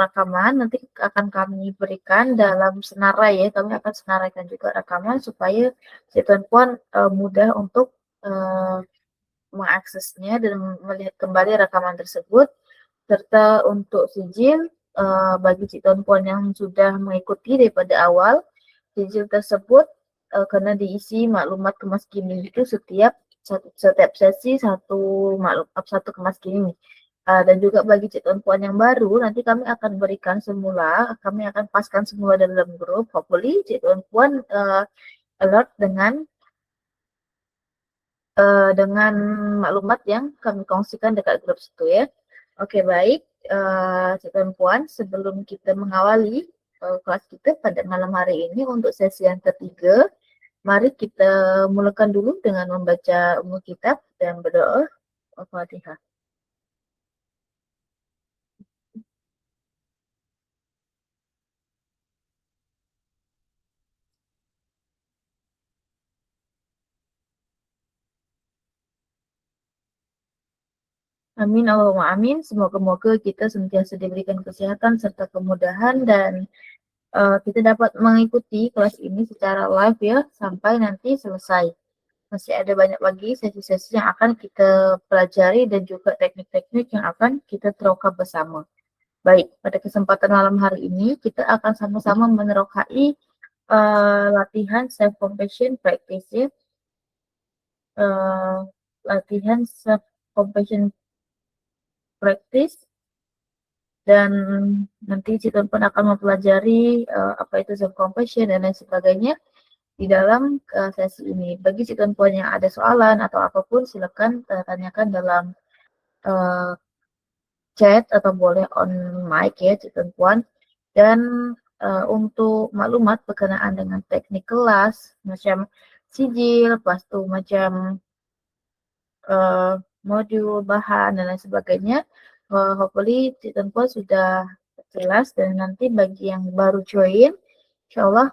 rekaman nanti akan kami berikan dalam senarai ya. Kami akan senaraikan juga rekaman supaya si Tuan Puan mudah untuk mengaksesnya dan melihat kembali rekaman tersebut, serta untuk sijil bagi si Tuan Puan yang sudah mengikuti daripada awal, sijil tersebut kena diisi maklumat kemas kini itu setiap sesi satu kemas kini. Dan juga bagi si Tuan Puan yang baru, nanti kami akan berikan semula, kami akan paskan semula dalam grup. Hopefully si Tuan Puan alert dengan maklumat yang kami kongsikan dekat grup situ ya. Okey, baik. Cik Tuan Puan, sebelum kita mengawali kelas kita pada malam hari ini untuk sesi yang ketiga, mari kita mulakan dulu dengan membaca Ummul Kitab dan berdoa. Al-Fatihah. Amin Allahumma amin. Semoga-moga kita sentiasa diberikan kesehatan serta kemudahan dan kita dapat mengikuti kelas ini secara live ya sampai nanti selesai. Masih ada banyak lagi sesi-sesi yang akan kita pelajari dan juga teknik-teknik yang akan kita teroka bersama. Baik, pada kesempatan malam hari ini kita akan sama-sama menerokai latihan self-compassion practice ya. Latihan self-compassion practice dan nanti Cik Tuan pun akan mempelajari apa itu self-compassion dan lain sebagainya di dalam sesi ini. Bagi Cik Tuan Puan yang ada soalan atau apapun silakan tanyakan dalam chat atau boleh on mic ya Cik Tuan Puan. Dan untuk maklumat berkenaan dengan teknik kelas macam sijil, lepas tu macam modul, bahan dan lain sebagainya, hopefully Cik Tuan Puan sudah jelas dan nanti bagi yang baru join, insyaAllah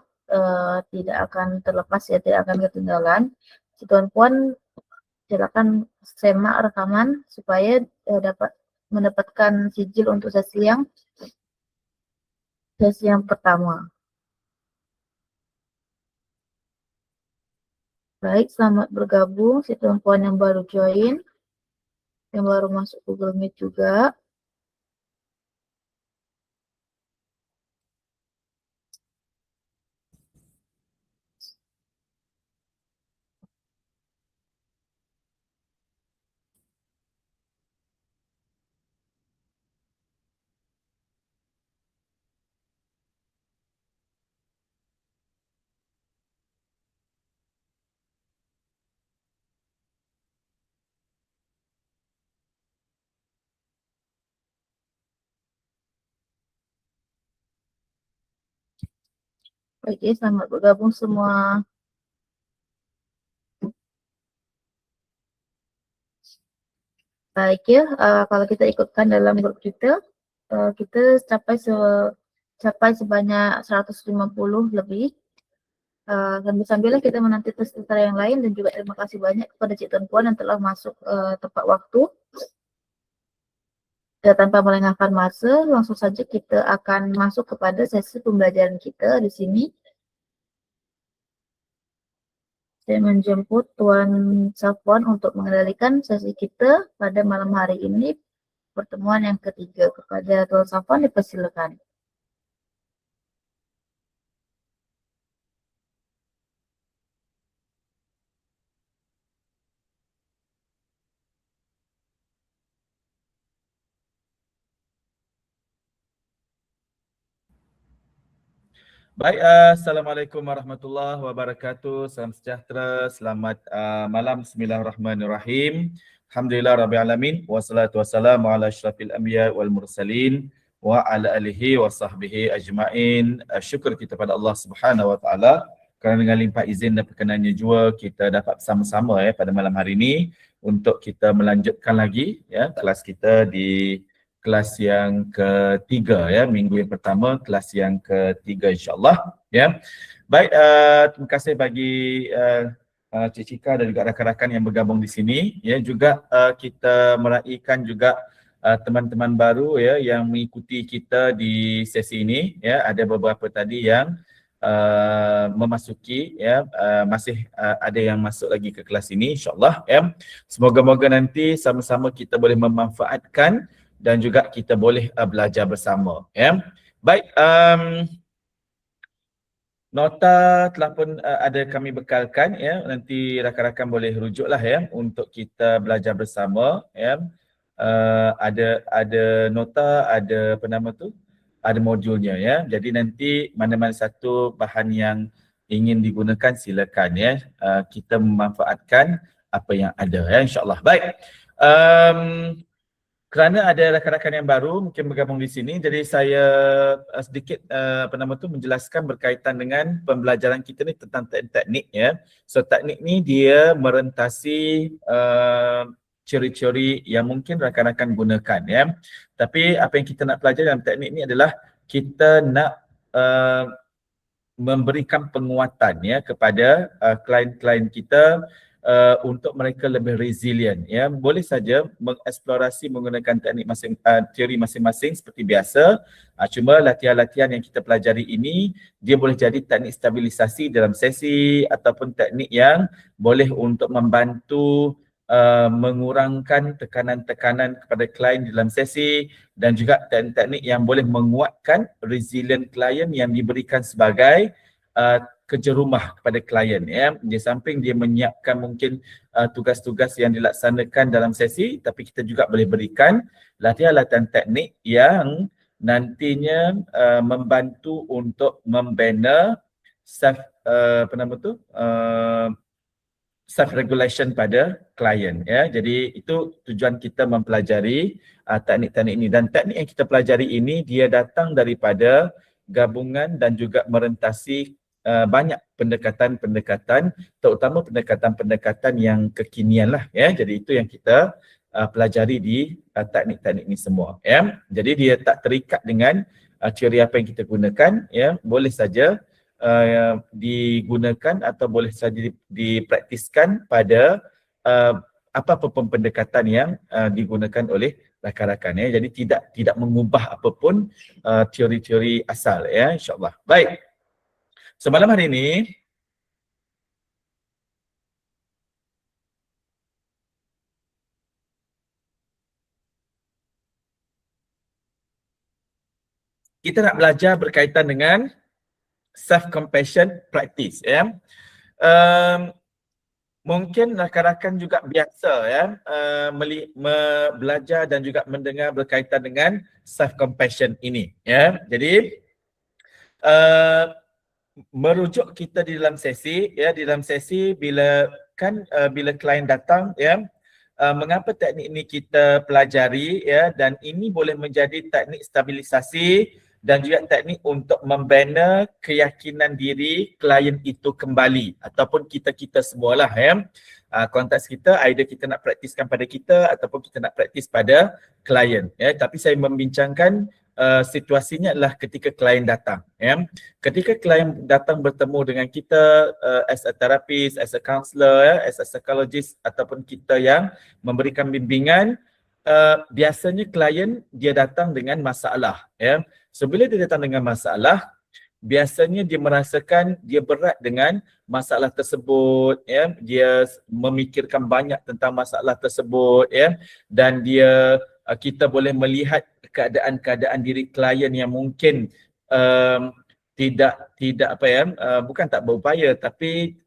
tidak akan terlepas ya, tidak akan ketinggalan. Cik Tuan Puan silakan semak rekaman supaya dapat mendapatkan sijil untuk sesi yang pertama. Baik, selamat bergabung Cik Tuan Puan yang baru join, yang baru masuk Google Meet juga. Oke, selamat bergabung semua. Baik ya, kalau kita ikutkan dalam grup kita, kita capai sebanyak 150 lebih. Sambil-sambilnya kita menanti peserta yang lain dan juga terima kasih banyak kepada Cik Tuan Puan yang telah masuk tepat waktu. Dan tanpa melengahkan masa, langsung saja kita akan masuk kepada sesi pembelajaran kita di sini. Saya menjemput Tuan Safwan untuk mengendalikan sesi kita pada malam hari ini, pertemuan yang ketiga. Kepada Tuan Safwan dipersilakan. Baik, Assalamualaikum warahmatullahi wabarakatuh. Salam sejahtera, selamat malam. Bismillahirrahmanirrahim. Alhamdulillah Rabbil Alamin. Wassalatu wassalamu ala asyrafil anbiya wal mursalin wa ala alihi wa sahbihi ajma'in. Syukur kita pada Allah Subhanahu wa taala kerana dengan limpah izin dan perkenannya jua kita dapat bersama-sama pada malam hari ini untuk kita melanjutkan lagi kelas kita di kelas yang ketiga minggu yang pertama, kelas yang ketiga insyaAllah Baik, terima kasih bagi Cik Cika dan juga rakan-rakan yang bergabung di sini juga kita meraihkan juga teman-teman baru ya yang mengikuti kita di sesi ini ya, ada beberapa tadi yang memasuki ya, masih ada yang masuk lagi ke kelas ini insya-Allah ya. Semoga-moga nanti sama-sama kita boleh memanfaatkan dan juga kita boleh belajar bersama ya. Baik, nota telah pun ada kami bekalkan ya, nanti rakan-rakan boleh rujuklah ya untuk kita belajar bersama ya. Ada nota, ada apa nama tu? Ada modulnya ya. Jadi nanti mana-mana satu bahan yang ingin digunakan silakan ya. Kita memanfaatkan apa yang ada ya insya-Allah. Baik. Kerana ada rakan-rakan yang baru mungkin bergabung di sini, jadi saya sedikit menjelaskan berkaitan dengan pembelajaran kita ni tentang teknik ya. So teknik ni dia merentasi ciri-ciri yang mungkin rakan-rakan gunakan ya. Tapi apa yang kita nak pelajari dalam teknik ni adalah kita nak memberikan penguatan ya kepada klien-klien kita untuk mereka lebih resilient ya. Boleh saja mengeksplorasi menggunakan teknik teori masing-masing seperti biasa. Cuma latihan-latihan yang kita pelajari ini dia boleh jadi teknik stabilisasi dalam sesi ataupun teknik yang boleh untuk membantu mengurangkan tekanan-tekanan kepada klien dalam sesi, dan juga teknik-teknik yang boleh menguatkan resilient klien yang diberikan sebagai kerja rumah kepada klien ya. Di samping dia menyiapkan mungkin tugas-tugas yang dilaksanakan dalam sesi, tapi kita juga boleh berikan latihan-latihan teknik yang nantinya membantu untuk membina self self regulation pada klien ya. Jadi itu tujuan kita mempelajari teknik-teknik ini, dan teknik yang kita pelajari ini dia datang daripada gabungan dan juga merentasi banyak pendekatan-pendekatan, terutama pendekatan-pendekatan yang kekinian lah ya. Jadi itu yang kita pelajari di teknik-teknik ini semua ya. Jadi dia tak terikat dengan teori apa yang kita gunakan ya. Boleh saja digunakan atau boleh saja dipraktiskan pada apa-apa pendekatan yang digunakan oleh rakan-rakan ya. Jadi tidak mengubah apapun teori-teori asal ya, insya-Allah. Baik. So malam hari ini kita nak belajar berkaitan dengan self-compassion practice ya. Mungkin rakan-rakan juga biasa ya belajar dan juga mendengar berkaitan dengan self-compassion ini ya. Jadi merujuk kita di dalam sesi ya, di dalam sesi bila klien datang ya, mengapa teknik ini kita pelajari ya, dan ini boleh menjadi teknik stabilisasi dan juga teknik untuk membina keyakinan diri klien itu kembali ataupun kita semualah ya. Konteks kita either kita nak praktiskan pada kita ataupun kita nak praktis pada klien ya. Tapi saya membincangkan situasinya adalah ketika klien datang ya. Ketika klien datang bertemu dengan kita as a therapist, as a counselor ya, as a psychologist ataupun kita yang memberikan bimbingan, biasanya klien dia datang dengan masalah ya. So bila dia datang dengan masalah, biasanya dia merasakan dia berat dengan masalah tersebut ya, dia memikirkan banyak tentang masalah tersebut ya, dan kita boleh melihat keadaan-keadaan diri klien yang mungkin tidak bukan tak berupaya, tapi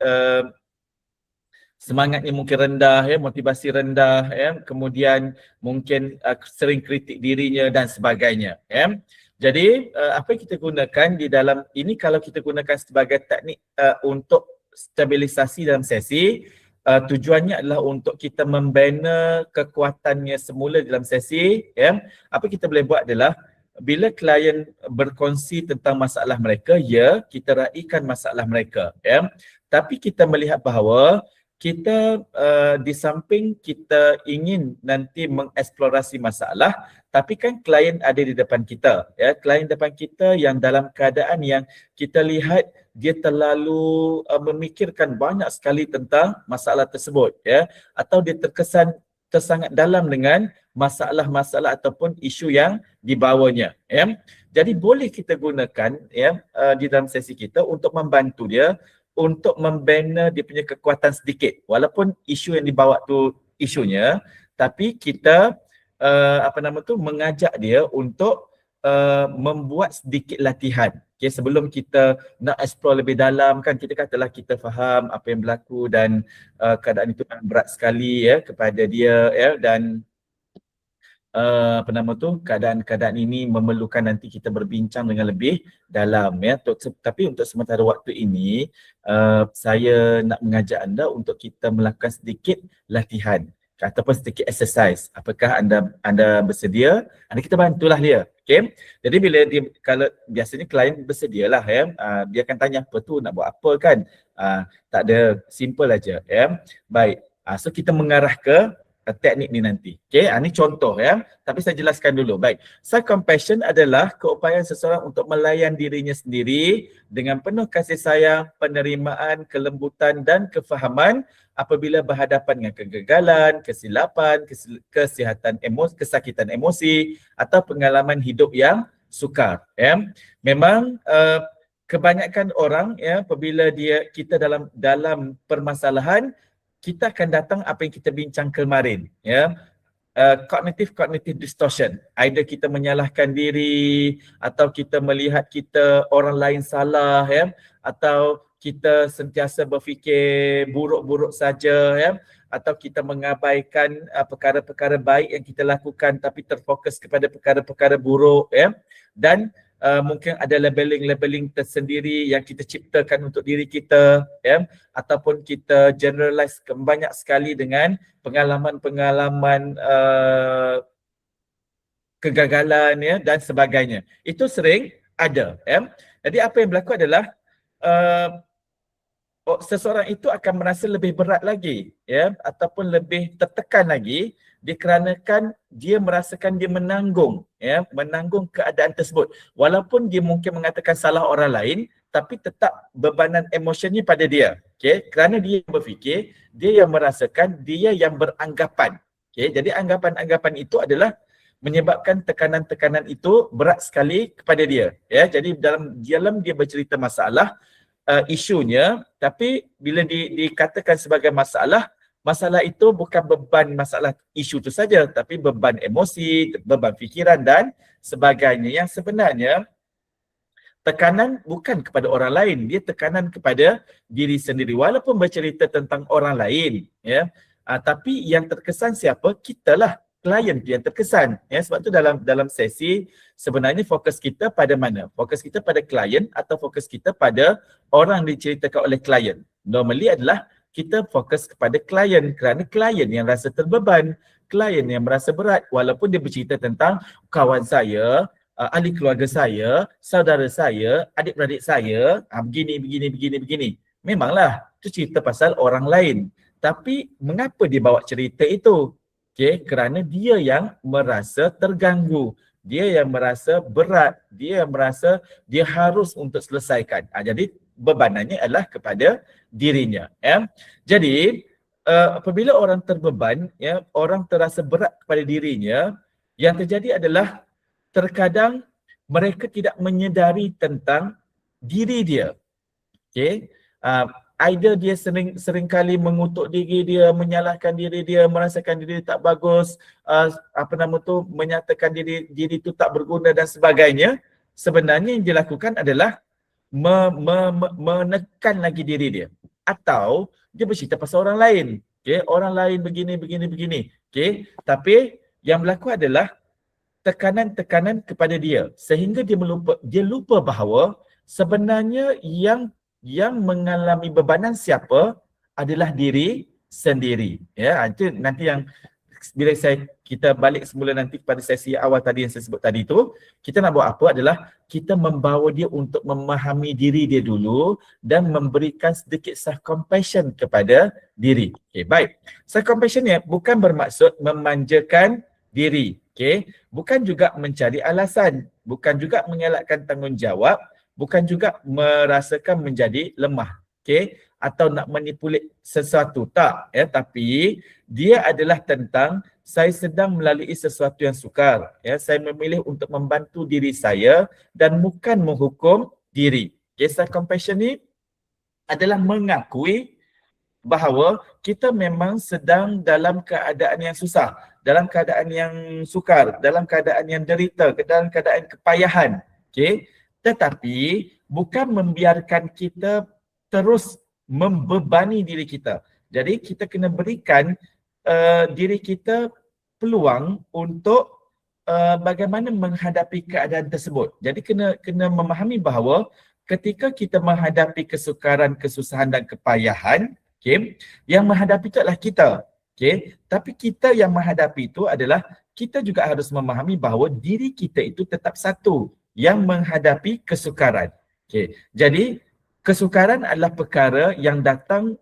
semangatnya mungkin rendah ya, motivasi rendah ya, kemudian mungkin sering kritik dirinya dan sebagainya ya. Jadi apa yang kita gunakan di dalam ini, kalau kita gunakan sebagai teknik untuk stabilisasi dalam sesi, tujuannya adalah untuk kita membina kekuatannya semula dalam sesi ya. Apa kita boleh buat adalah bila klien berkongsi tentang masalah mereka, ya kita raikan masalah mereka ya. Tapi kita melihat bahawa kita di samping kita ingin nanti mengeksplorasi masalah, tapi kan klien ada di depan kita ya, klien depan kita yang dalam keadaan yang kita lihat dia terlalu memikirkan banyak sekali tentang masalah tersebut ya, atau dia terkesan tersangat dalam dengan masalah-masalah ataupun isu yang dibawanya. Ya. Jadi boleh kita gunakan ya di dalam sesi kita untuk membantu dia untuk membina dia punya kekuatan sedikit. Walaupun isu yang dibawa tu isunya, tapi kita mengajak dia untuk membuat sedikit latihan. Okay, sebelum kita nak explore lebih dalam kan, kita katalah kita faham apa yang berlaku dan keadaan itu berat sekali ya kepada dia ya, dan keadaan-keadaan ini memerlukan nanti kita berbincang dengan lebih dalam ya. Tapi untuk sementara waktu ini saya nak mengajak anda untuk kita melakukan sedikit latihan ataupun sedikit exercise. Apakah anda bersedia? Anda kita bantulah dia. Okay? Jadi bila dia, kalau biasanya klien bersedialah ya, dia akan tanya apa tu, nak buat apa kan? Tak ada, simple aja ya. Baik. So kita mengarah ke teknik ni nanti. Okay, ini contoh ya. Tapi saya jelaskan dulu. Baik. Self-compassion adalah keupayaan seseorang untuk melayan dirinya sendiri dengan penuh kasih sayang, penerimaan, kelembutan dan kefahaman apabila berhadapan dengan kegagalan, kesilapan, kesakitan emosi atau pengalaman hidup yang sukar. Ya. Memang kebanyakan orang ya, apabila kita dalam permasalahan, kita akan datang apa yang kita bincang kemarin ya, cognitive distortion. Either kita menyalahkan diri atau kita melihat orang lain salah ya, atau kita sentiasa berfikir buruk-buruk saja ya, atau kita mengabaikan perkara-perkara baik yang kita lakukan tapi terfokus kepada perkara-perkara buruk ya. Dan mungkin ada labeling tersendiri yang kita ciptakan untuk diri kita ya, ataupun kita generalize banyak sekali dengan pengalaman-pengalaman kegagalan ya dan sebagainya. Itu sering ada ya. Jadi apa yang berlaku adalah seseorang itu akan merasa lebih berat lagi ya, ataupun lebih tertekan lagi dikarenakan dia merasakan dia menanggung keadaan tersebut. Walaupun dia mungkin mengatakan salah orang lain, tapi tetap bebanan emosionnya pada dia. Okay? Kerana dia yang berfikir, dia yang merasakan, dia yang beranggapan. Okay? Jadi anggapan-anggapan itu adalah menyebabkan tekanan-tekanan itu berat sekali kepada dia. Ya? Jadi dalam dia bercerita masalah, isunya, tapi bila dikatakan sebagai masalah itu bukan beban masalah isu itu saja, tapi beban emosi, beban fikiran dan sebagainya, yang sebenarnya tekanan bukan kepada orang lain, dia tekanan kepada diri sendiri. Walaupun bercerita tentang orang lain ya, tapi yang terkesan siapa? Kitalah, klien yang terkesan ya. Sebab tu dalam sesi sebenarnya fokus kita pada mana? Fokus kita pada klien atau fokus kita pada orang diceritakan oleh klien? Normally adalah kita fokus kepada klien, kerana klien yang rasa terbeban, klien yang merasa berat walaupun dia bercerita tentang kawan saya, ahli keluarga saya, saudara saya, adik-beradik saya, begini. Memanglah itu cerita pasal orang lain. Tapi mengapa dia bawa cerita itu? Okay, kerana dia yang merasa terganggu, dia yang merasa berat, dia yang merasa dia harus untuk selesaikan. Jadi bebanannya adalah kepada dirinya. Ya. Jadi apabila orang terbeban, ya, orang terasa berat kepada dirinya, yang terjadi adalah terkadang mereka tidak menyedari tentang diri dia. Okay. Either dia seringkali mengutuk diri dia, menyalahkan diri dia, merasakan diri tak bagus, menyatakan diri itu tak berguna dan sebagainya. Sebenarnya yang dilakukan adalah menekan lagi diri dia, atau dia bercerita pasal orang lain. Okay, orang lain begini. Okay, tapi yang berlaku adalah tekanan-tekanan kepada dia sehingga dia lupa bahawa sebenarnya yang mengalami bebanan siapa adalah diri sendiri. Ya, itu nanti yang bila kita balik semula nanti pada sesi awal tadi yang saya sebut tadi tu, kita nak buat apa adalah kita membawa dia untuk memahami diri dia dulu dan memberikan sedikit self-compassion kepada diri. Okay, baik. Self-compassion ni bukan bermaksud memanjakan diri. Okay? Bukan juga mencari alasan, bukan juga mengelakkan tanggungjawab, bukan juga merasakan menjadi lemah. okay, atau nak manipulate sesuatu, tak ya, tapi dia adalah tentang saya sedang melalui sesuatu yang sukar, ya, saya memilih untuk membantu diri saya dan bukan menghukum diri. Okay, self compassion ni adalah mengakui bahawa kita memang sedang dalam keadaan yang susah, dalam keadaan yang sukar, dalam keadaan yang derita, dalam keadaan kepayahan. Okay? Tetapi bukan membiarkan kita terus membebani diri kita. Jadi kita kena berikan diri kita peluang untuk bagaimana menghadapi keadaan tersebut. Jadi kena memahami bahawa ketika kita menghadapi kesukaran, kesusahan dan kepayahan, okay, yang menghadapi itu adalah kita. Okay. Tapi kita yang menghadapi itu adalah kita juga harus memahami bahawa diri kita itu tetap satu yang menghadapi kesukaran. Okay. Jadi kesukaran adalah perkara yang datang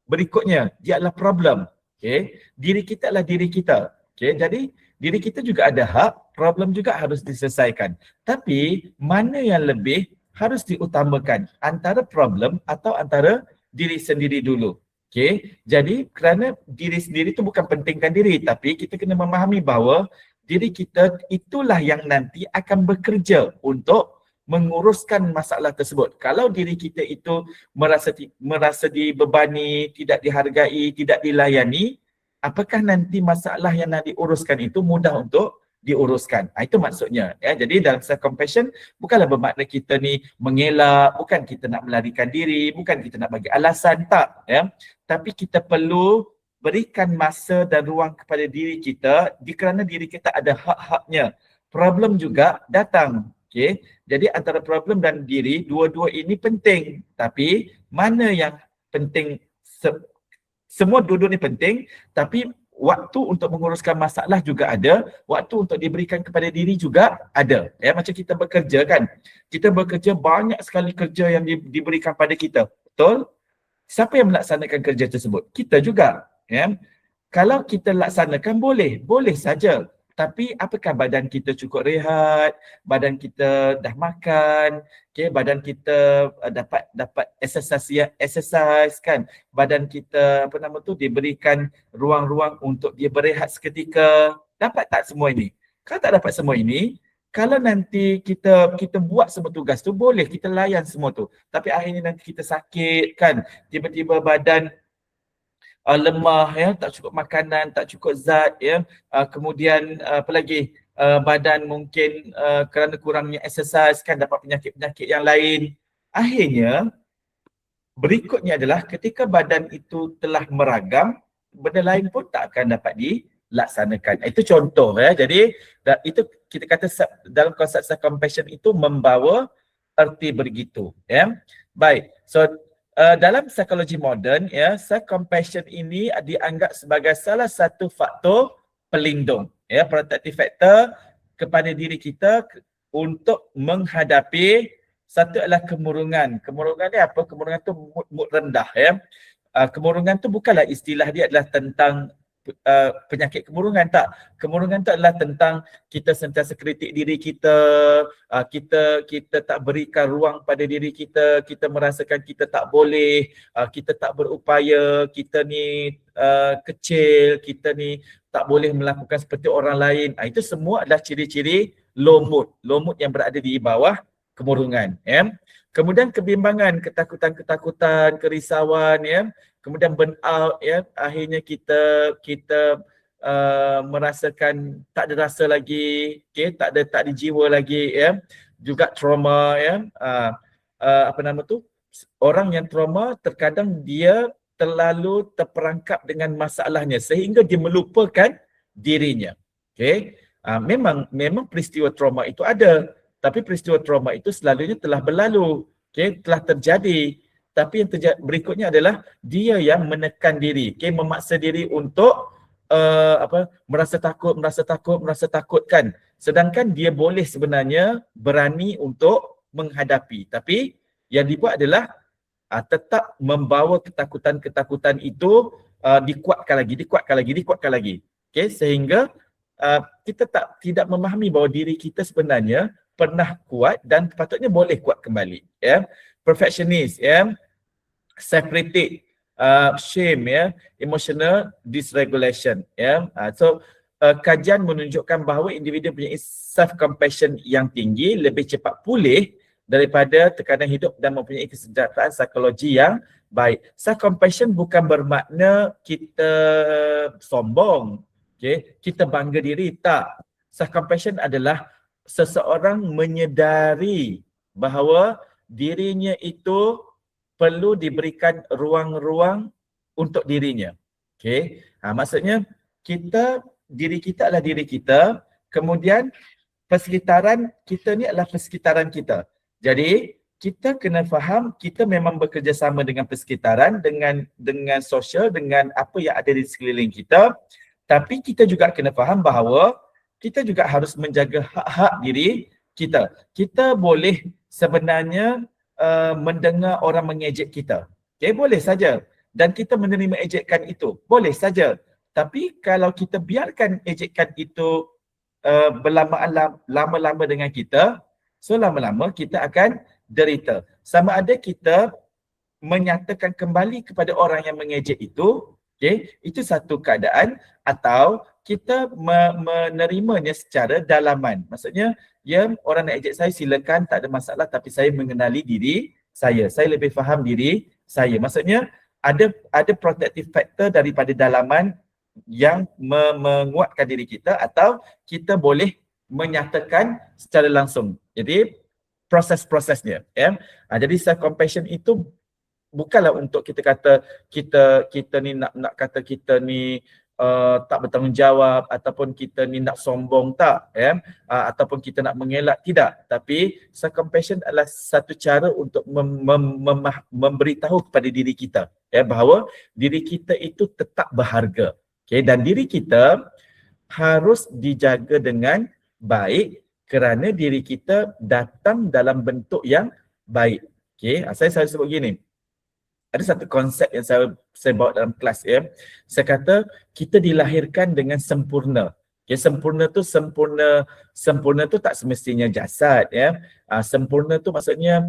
berikutnya. Dia adalah problem. Okay. Diri kita adalah diri kita. Okay. Jadi diri kita juga ada hak, problem juga harus diselesaikan. Tapi mana yang lebih harus diutamakan, antara problem atau antara diri sendiri dulu. Okay. Jadi kerana diri sendiri itu bukan pentingkan diri, tapi kita kena memahami bahawa diri kita itulah yang nanti akan bekerja untuk menguruskan masalah tersebut. Kalau diri kita itu merasa dibebani, tidak dihargai, tidak dilayani, apakah nanti masalah yang nak diuruskan itu mudah untuk diuruskan? Itu maksudnya. Ya. Jadi dalam self compassion bukanlah bermakna kita ni mengelak, bukan kita nak melarikan diri, bukan kita nak bagi alasan, tak. Ya. Tapi kita perlu berikan masa dan ruang kepada diri kita kerana diri kita ada hak-haknya. Problem juga datang. Okay. Jadi antara problem dan diri, dua-dua ini penting. Tapi mana yang penting? Semua dua-dua ni penting, tapi waktu untuk menguruskan masalah juga ada, waktu untuk diberikan kepada diri juga ada. Ya, macam kita bekerja kan, kita bekerja banyak sekali kerja yang diberikan pada kita, betul? Siapa yang melaksanakan kerja tersebut? Kita juga. Ya. Kalau kita laksanakan boleh saja. Tapi apakah badan kita cukup rehat, badan kita dah makan, okay, badan kita dapat exercise kan, badan kita diberikan ruang-ruang untuk dia berehat seketika. Dapat tak semua ini? Kalau tak dapat semua ini, kalau nanti kita buat semua tugas tu, boleh kita layan semua tu. Tapi akhirnya nanti kita sakit kan, tiba-tiba badan lemah, ya, tak cukup makanan, tak cukup zat, ya, kemudian apa lagi, badan mungkin kerana kurangnya exercise kan dapat penyakit-penyakit yang lain. Akhirnya berikutnya adalah ketika badan itu telah meragam, benda lain pun tak akan dapat dilaksanakan. Itu contoh, ya. Jadi itu kita kata dalam konsep self compassion itu membawa erti begitu, ya. Baik. So dalam psikologi moden, ya, self compassion ini dianggap sebagai salah satu faktor pelindung, ya, protective factor kepada diri kita untuk menghadapi satu adalah kemurungan. Kemurungan ni apa? Kemurungan tu mood rendah, ya. Kemurungan tu bukanlah istilah dia adalah tentang penyakit kemurungan, tak. Kemurungan tu adalah tentang kita sentiasa kritik diri kita, kita tak berikan ruang pada diri kita merasakan kita tak boleh, kita tak berupaya, kita ni kecil, kita ni tak boleh melakukan seperti orang lain. Itu semua adalah ciri-ciri low mood yang berada di bawah kemurungan, ya. Kemudian kebimbangan, ketakutan, kerisauan, ya. Kemudian burn out, ya, akhirnya kita merasakan tak ada rasa lagi, okay? tak ada jiwa lagi, ya. Juga trauma, ya. Orang yang trauma terkadang dia terlalu terperangkap dengan masalahnya sehingga dia melupakan dirinya. Okay? Memang peristiwa trauma itu ada, tapi peristiwa trauma itu selalunya telah berlalu, okay? Telah terjadi. Tapi yang berikutnya adalah dia yang menekan diri, okay? Memaksa diri untuk merasa takut kan. Sedangkan dia boleh sebenarnya berani untuk menghadapi. Tapi yang dibuat adalah tetap membawa ketakutan itu dikuatkan lagi. Okay? Sehingga kita tidak memahami bahawa diri kita sebenarnya pernah kuat dan patutnya boleh kuat kembali, ya. Perfectionist, ya. self-critic, shame, ya, emotional dysregulation, ya. So kajian menunjukkan bahawa individu punya self-compassion yang tinggi lebih cepat pulih daripada tekanan hidup dan mempunyai kesejahteraan psikologi yang baik. Self-compassion bukan bermakna kita sombong, okay? Kita bangga diri, tak. Self-compassion adalah seseorang menyedari bahawa dirinya itu perlu diberikan ruang-ruang untuk dirinya. Okay? Maksudnya diri kita adalah diri kita, kemudian persekitaran kita ni adalah persekitaran kita. Jadi kita kena faham kita memang bekerjasama dengan persekitaran, dengan sosial, dengan apa yang ada di sekeliling kita. Tapi kita juga kena faham bahawa kita juga harus menjaga hak-hak diri kita. Kita boleh sebenarnya mendengar orang mengejek kita. Okay, boleh saja. Dan kita menerima ejekan itu. Boleh saja. Tapi kalau kita biarkan ejekan itu lama-lama dengan kita, so lama-lama kita akan derita. Sama ada kita menyatakan kembali kepada orang yang mengejek itu, okay, itu satu keadaan, atau kita menerimanya secara dalaman. Maksudnya, ya, orang nak ejek saya silakan, tak ada masalah, tapi saya mengenali diri saya lebih faham diri saya. Maksudnya ada protective factor daripada dalaman yang menguatkan diri kita, atau kita boleh menyatakan secara langsung. Jadi proses-prosesnya, ya. Jadi self compassion itu bukanlah untuk kita kata kita ni nak kata kita ni tak bertanggungjawab, ataupun kita ni nak sombong, tak, ya. Ataupun kita nak mengelak, tidak. Tapi self compassion adalah satu cara untuk memberitahu kepada diri kita, ya, bahawa diri kita itu tetap berharga. Okay, dan diri kita harus dijaga dengan baik kerana diri kita datang dalam bentuk yang baik. Okay, saya selalu sebut gini. Ada satu konsep yang saya bawa dalam kelas, ya. Saya kata kita dilahirkan dengan sempurna. Okay, sempurna tu tak semestinya jasad, ya. Sempurna tu maksudnya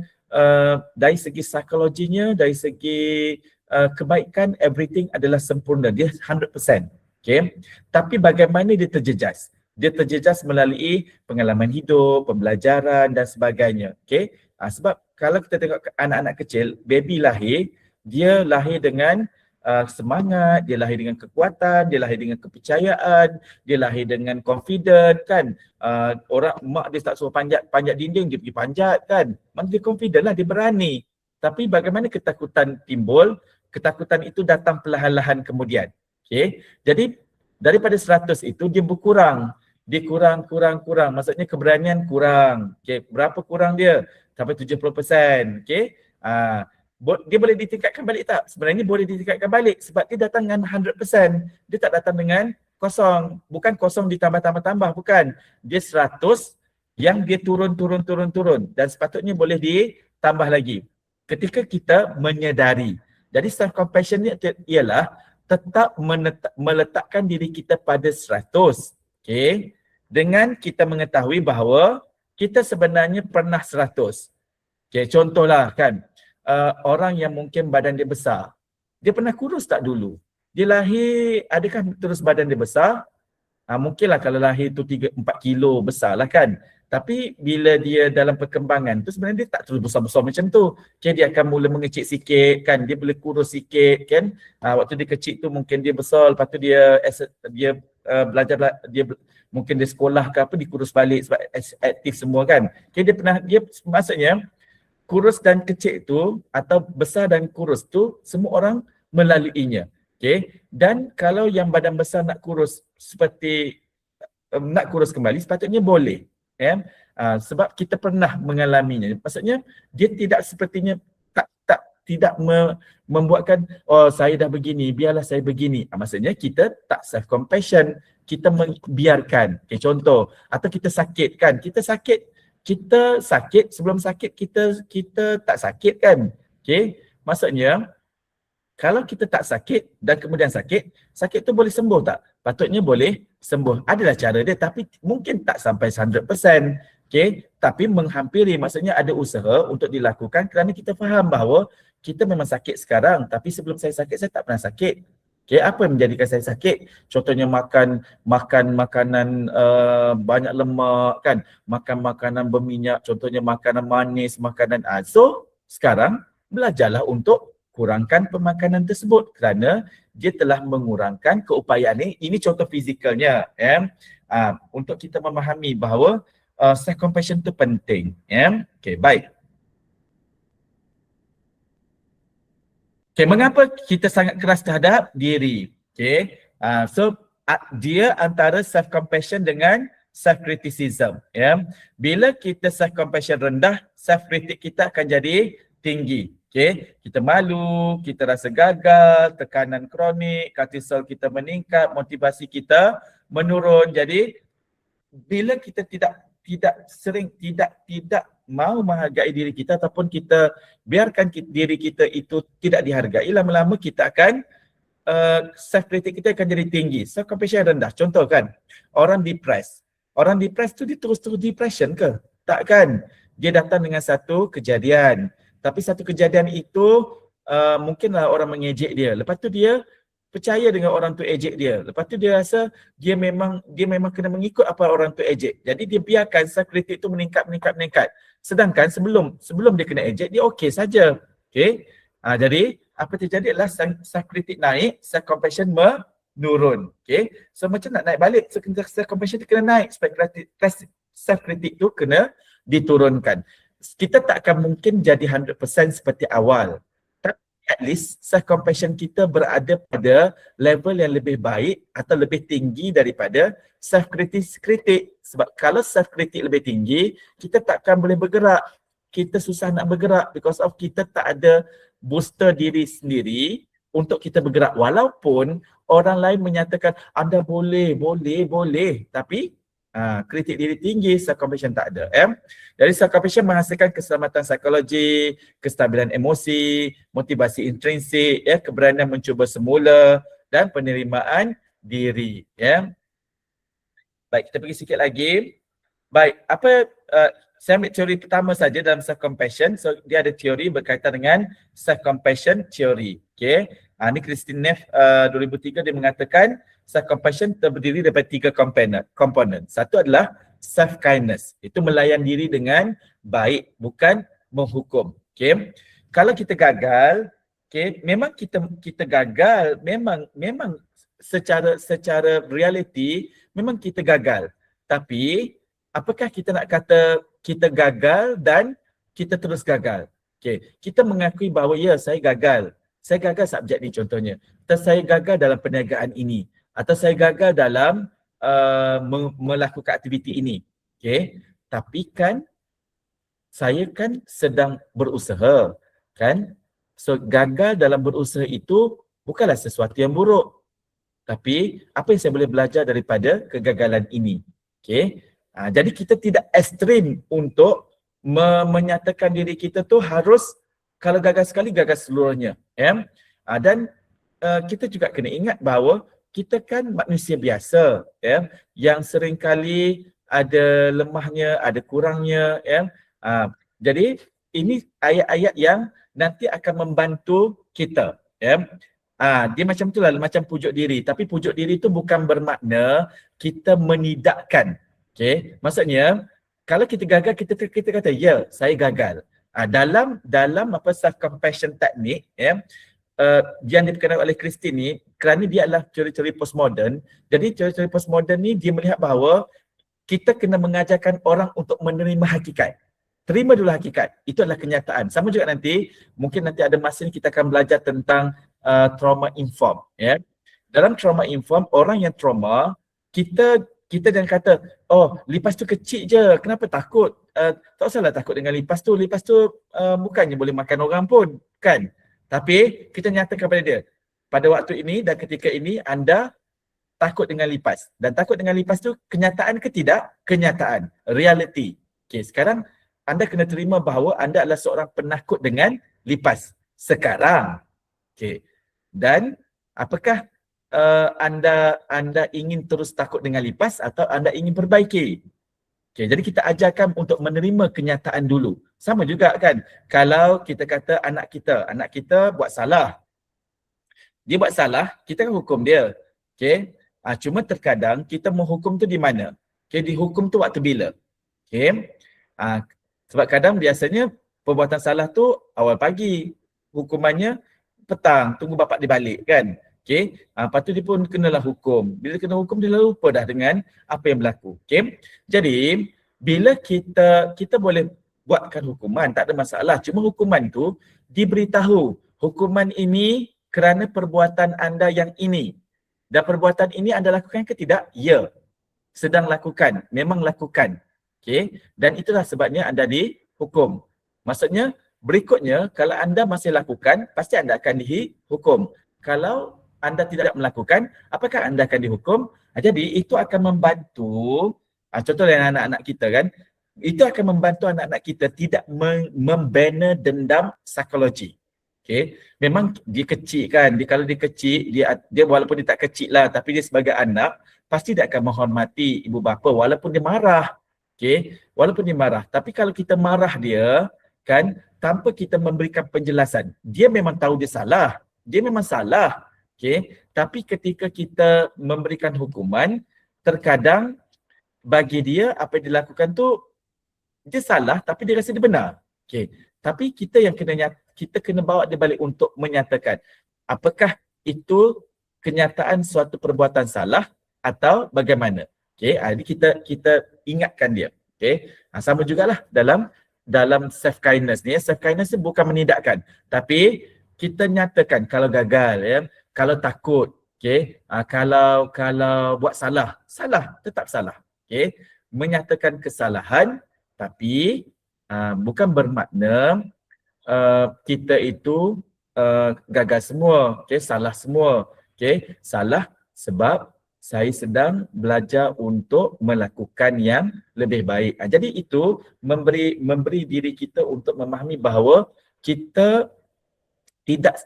dari segi psikologinya, dari segi kebaikan, everything adalah sempurna. Dia 100%. Okay. Tapi bagaimana dia terjejas? Dia terjejas melalui pengalaman hidup, pembelajaran dan sebagainya. Okay. Sebab kalau kita tengok anak-anak kecil, baby lahir, dia lahir dengan semangat, dia lahir dengan kekuatan, dia lahir dengan kepercayaan, dia lahir dengan confident, kan. Orang mak dia tak suruh panjat dinding, dia pergi panjat, kan. Mana dia confident lah, dia berani. Tapi bagaimana ketakutan timbul? Ketakutan itu datang perlahan-lahan kemudian. Okay. Jadi daripada 100 itu dia berkurang. Dia kurang. Maksudnya keberanian kurang. Okay. Berapa kurang dia? Sampai 70%. Okay. Dia boleh ditingkatkan balik tak? Sebenarnya boleh ditingkatkan balik sebab dia datang dengan 100%. Dia tak datang dengan kosong. Bukan kosong ditambah-tambah, bukan. Dia 100 yang dia turun. Dan sepatutnya boleh ditambah lagi. Ketika kita menyedari. Jadi self compassion ni ialah tetap meletakkan diri kita pada 100. Okay. Dengan kita mengetahui bahawa kita sebenarnya pernah 100. Okay. Contohlah, kan. Orang yang mungkin badan dia besar. Dia pernah kurus tak dulu? Dia lahir, adakah terus badan dia besar? Mungkinlah kalau lahir tu 3-4 kilo besar lah, kan. Tapi bila dia dalam perkembangan tu sebenarnya dia tak terus besar-besar macam tu. Okay, dia akan mula mengecil sikit, kan. Dia boleh kurus sikit, kan. Waktu dia kecil tu mungkin dia besar, lepas tu dia belajar, mungkin dia sekolah ke apa, dia kurus balik sebab aktif semua, kan. Okay, dia maksudnya kurus dan kecil tu atau besar dan kurus tu semua orang melaluinya. Okay. Dan kalau yang badan besar nak kurus nak kurus kembali, sepatutnya boleh. Sebab kita pernah mengalaminya. Maksudnya dia tidak sepertinya tidak membuatkan saya dah begini, biarlah saya begini. Maksudnya kita tak self compassion, kita membiarkan. Okay, contoh, atau kita sakit, kan. Kita sakit sebelum sakit kita tak sakit, kan. Okay. Maksudnya kalau kita tak sakit dan kemudian sakit tu boleh sembuh tak? Patutnya boleh sembuh. Adalah cara dia, tapi mungkin tak sampai 100%. Okay, tapi menghampiri maksudnya ada usaha untuk dilakukan kerana kita faham bahawa kita memang sakit sekarang, tapi sebelum saya sakit saya tak pernah sakit. Okay, apa yang menjadikan saya sakit? Contohnya makan makanan banyak lemak kan, makan makanan berminyak, contohnya makanan manis, makanan so sekarang belajarlah untuk kurangkan pemakanan tersebut kerana dia telah mengurangkan keupayaan ini contoh fizikalnya untuk kita memahami bahawa self compassion tu penting okey baik. Okey, mengapa kita sangat keras terhadap diri? Okey, dia antara self compassion dengan self criticism bila kita self compassion rendah, self critic kita akan jadi tinggi. Okey, kita malu, kita rasa gagal, tekanan kronik, kortisol kita meningkat, motivasi kita menurun. Jadi bila kita tidak mau menghargai diri kita ataupun kita biarkan diri kita itu tidak dihargai, lama-lama kita akan self critic kita akan jadi tinggi, self compassion rendah. Contoh kan, orang depressed tu dia terus-terus depression ke? Tak kan? Dia datang dengan satu kejadian, tapi satu kejadian itu mungkinlah orang mengejek dia, lepas tu dia percaya dengan orang tu ejek dia. Lepas tu dia rasa dia memang kena mengikut apa orang tu ejek. Jadi dia biarkan self critic tu meningkat. Sedangkan sebelum dia kena ejek dia okey saja. Okey. Jadi apa terjadi adalah self critic naik, self compassion menurun. Okey. So macam nak naik balik, self compassion tu kena naik supaya self critic tu kena diturunkan. Kita tak akan mungkin jadi 100% seperti awal. At least self compassion kita berada pada level yang lebih baik atau lebih tinggi daripada self kritik. Sebab kalau self kritik lebih tinggi, kita takkan boleh bergerak. Kita susah nak bergerak because of kita tak ada booster diri sendiri untuk kita bergerak. Walaupun orang lain menyatakan anda boleh, tapi kritik diri tinggi, self compassion tak ada. Jadi self compassion menghasilkan keselamatan psikologi, kestabilan emosi, motivasi intrinsik, keberanian mencuba semula dan penerimaan diri. Baik, kita pergi sikit lagi. Baik, saya ambil teori pertama saja dalam self compassion. So dia ada teori berkaitan dengan self compassion theory. Okey. Ini Christine Neff 2003 dia mengatakan self compassion terdiri daripada 3 komponen. Satu adalah self kindness. Itu melayan diri dengan baik, bukan menghukum. Okey. Kalau kita gagal, okey, memang kita gagal, memang secara reality memang kita gagal. Tapi apakah kita nak kata kita gagal dan kita terus gagal? Okey, kita mengakui bahawa ya saya gagal. Saya gagal subjek ni contohnya. Atau saya gagal dalam perniagaan ini. Atau saya gagal dalam melakukan aktiviti ini. Okey, tapi kan saya kan sedang berusaha, kan? So gagal dalam berusaha itu bukanlah sesuatu yang buruk. Tapi apa yang saya boleh belajar daripada kegagalan ini? Okey. Jadi kita tidak ekstrim untuk menyatakan diri kita tu harus kalau gagal sekali gagal seluruhnya. Dan kita juga kena ingat bahawa kita kan manusia biasa yang seringkali ada lemahnya, ada kurangnya. Jadi ini ayat-ayat yang nanti akan membantu kita. Dia macam itulah, macam pujuk diri. Tapi pujuk diri itu bukan bermakna kita menidakkan. Okay? Maksudnya, kalau kita gagal, kita kata, ya, saya gagal. Dalam apa self compassion teknik, yang diperkenalkan oleh Christine ni, kerana dia adalah teori-teori postmodern. Jadi teori-teori postmodern ni dia melihat bahawa kita kena mengajarkan orang untuk menerima hakikat. Terima dulu hakikat. Itu adalah kenyataan. Sama juga nanti, mungkin nanti ada masa ni kita akan belajar tentang trauma inform. Dalam trauma inform, orang yang trauma, kita jangan kata, oh lipas tu kecil je, kenapa takut? Tak usahlah takut dengan lipas tu bukannya boleh makan orang pun, kan? Tapi kita nyatakan kepada dia, pada waktu ini dan ketika ini anda takut dengan lipas. Dan takut dengan lipas tu kenyataan ke tidak? Kenyataan, reality. Okay, sekarang anda kena terima bahawa anda adalah seorang penakut dengan lipas. Sekarang. Okay. Dan apakah anda ingin terus takut dengan lipas atau anda ingin perbaiki? Okay, jadi kita ajarkan untuk menerima kenyataan dulu. Sama juga kan, kalau kita kata anak kita buat salah. Dia buat salah, kita kan hukum dia. Okay, cuma terkadang kita menghukum tu di mana? Okay, dihukum tu waktu bila? Okay, sebab kadang biasanya perbuatan salah tu awal pagi, hukumannya petang, tunggu bapak dia balik kan. Okay, lepas tu dia pun kenalah hukum. Bila kena hukum, dia lupa dah dengan apa yang berlaku. Okay, jadi bila kita boleh buatkan hukuman, tak ada masalah. Cuma hukuman tu diberitahu, hukuman ini kerana perbuatan anda yang ini. Dan perbuatan ini anda lakukan ke tidak? Ya. Sedang lakukan, memang lakukan. Okay, dan itulah sebabnya anda dihukum. Maksudnya, berikutnya, kalau anda masih lakukan, pasti anda akan dihukum. Kalau anda tidak melakukan, apakah anda akan dihukum? Jadi, itu akan membantu, contoh dengan anak-anak kita kan, itu akan membantu anak-anak kita tidak membina dendam psikologi. Okay, memang dia kecil kan, kalau dia kecil, dia walaupun dia tak kecil lah, tapi dia sebagai anak, pasti dia akan menghormati ibu bapa walaupun dia marah. Okay, walaupun dia marah. Tapi kalau kita marah dia, kan, tanpa kita memberikan penjelasan, dia memang tahu dia salah. Dia memang salah. Okay, tapi ketika kita memberikan hukuman, terkadang bagi dia apa yang dilakukan tu, dia salah tapi dia rasa dia benar. Okay, tapi kita yang kita kena bawa dia balik untuk menyatakan apakah itu kenyataan suatu perbuatan salah atau bagaimana. Okay, jadi kita ingatkan dia. Okay, sama jugalah dalam self kindness ni. Self kindness ni bukan menidakkan, tapi kita nyatakan kalau gagal, ya, kalau takut, okay, kalau buat salah tetap salah. Okay, menyatakan kesalahan, tapi bukan bermakna kita itu gagal semua, okay, salah semua. Okay, salah sebab saya sedang belajar untuk melakukan yang lebih baik. Jadi itu memberi diri kita untuk memahami bahawa kita tidak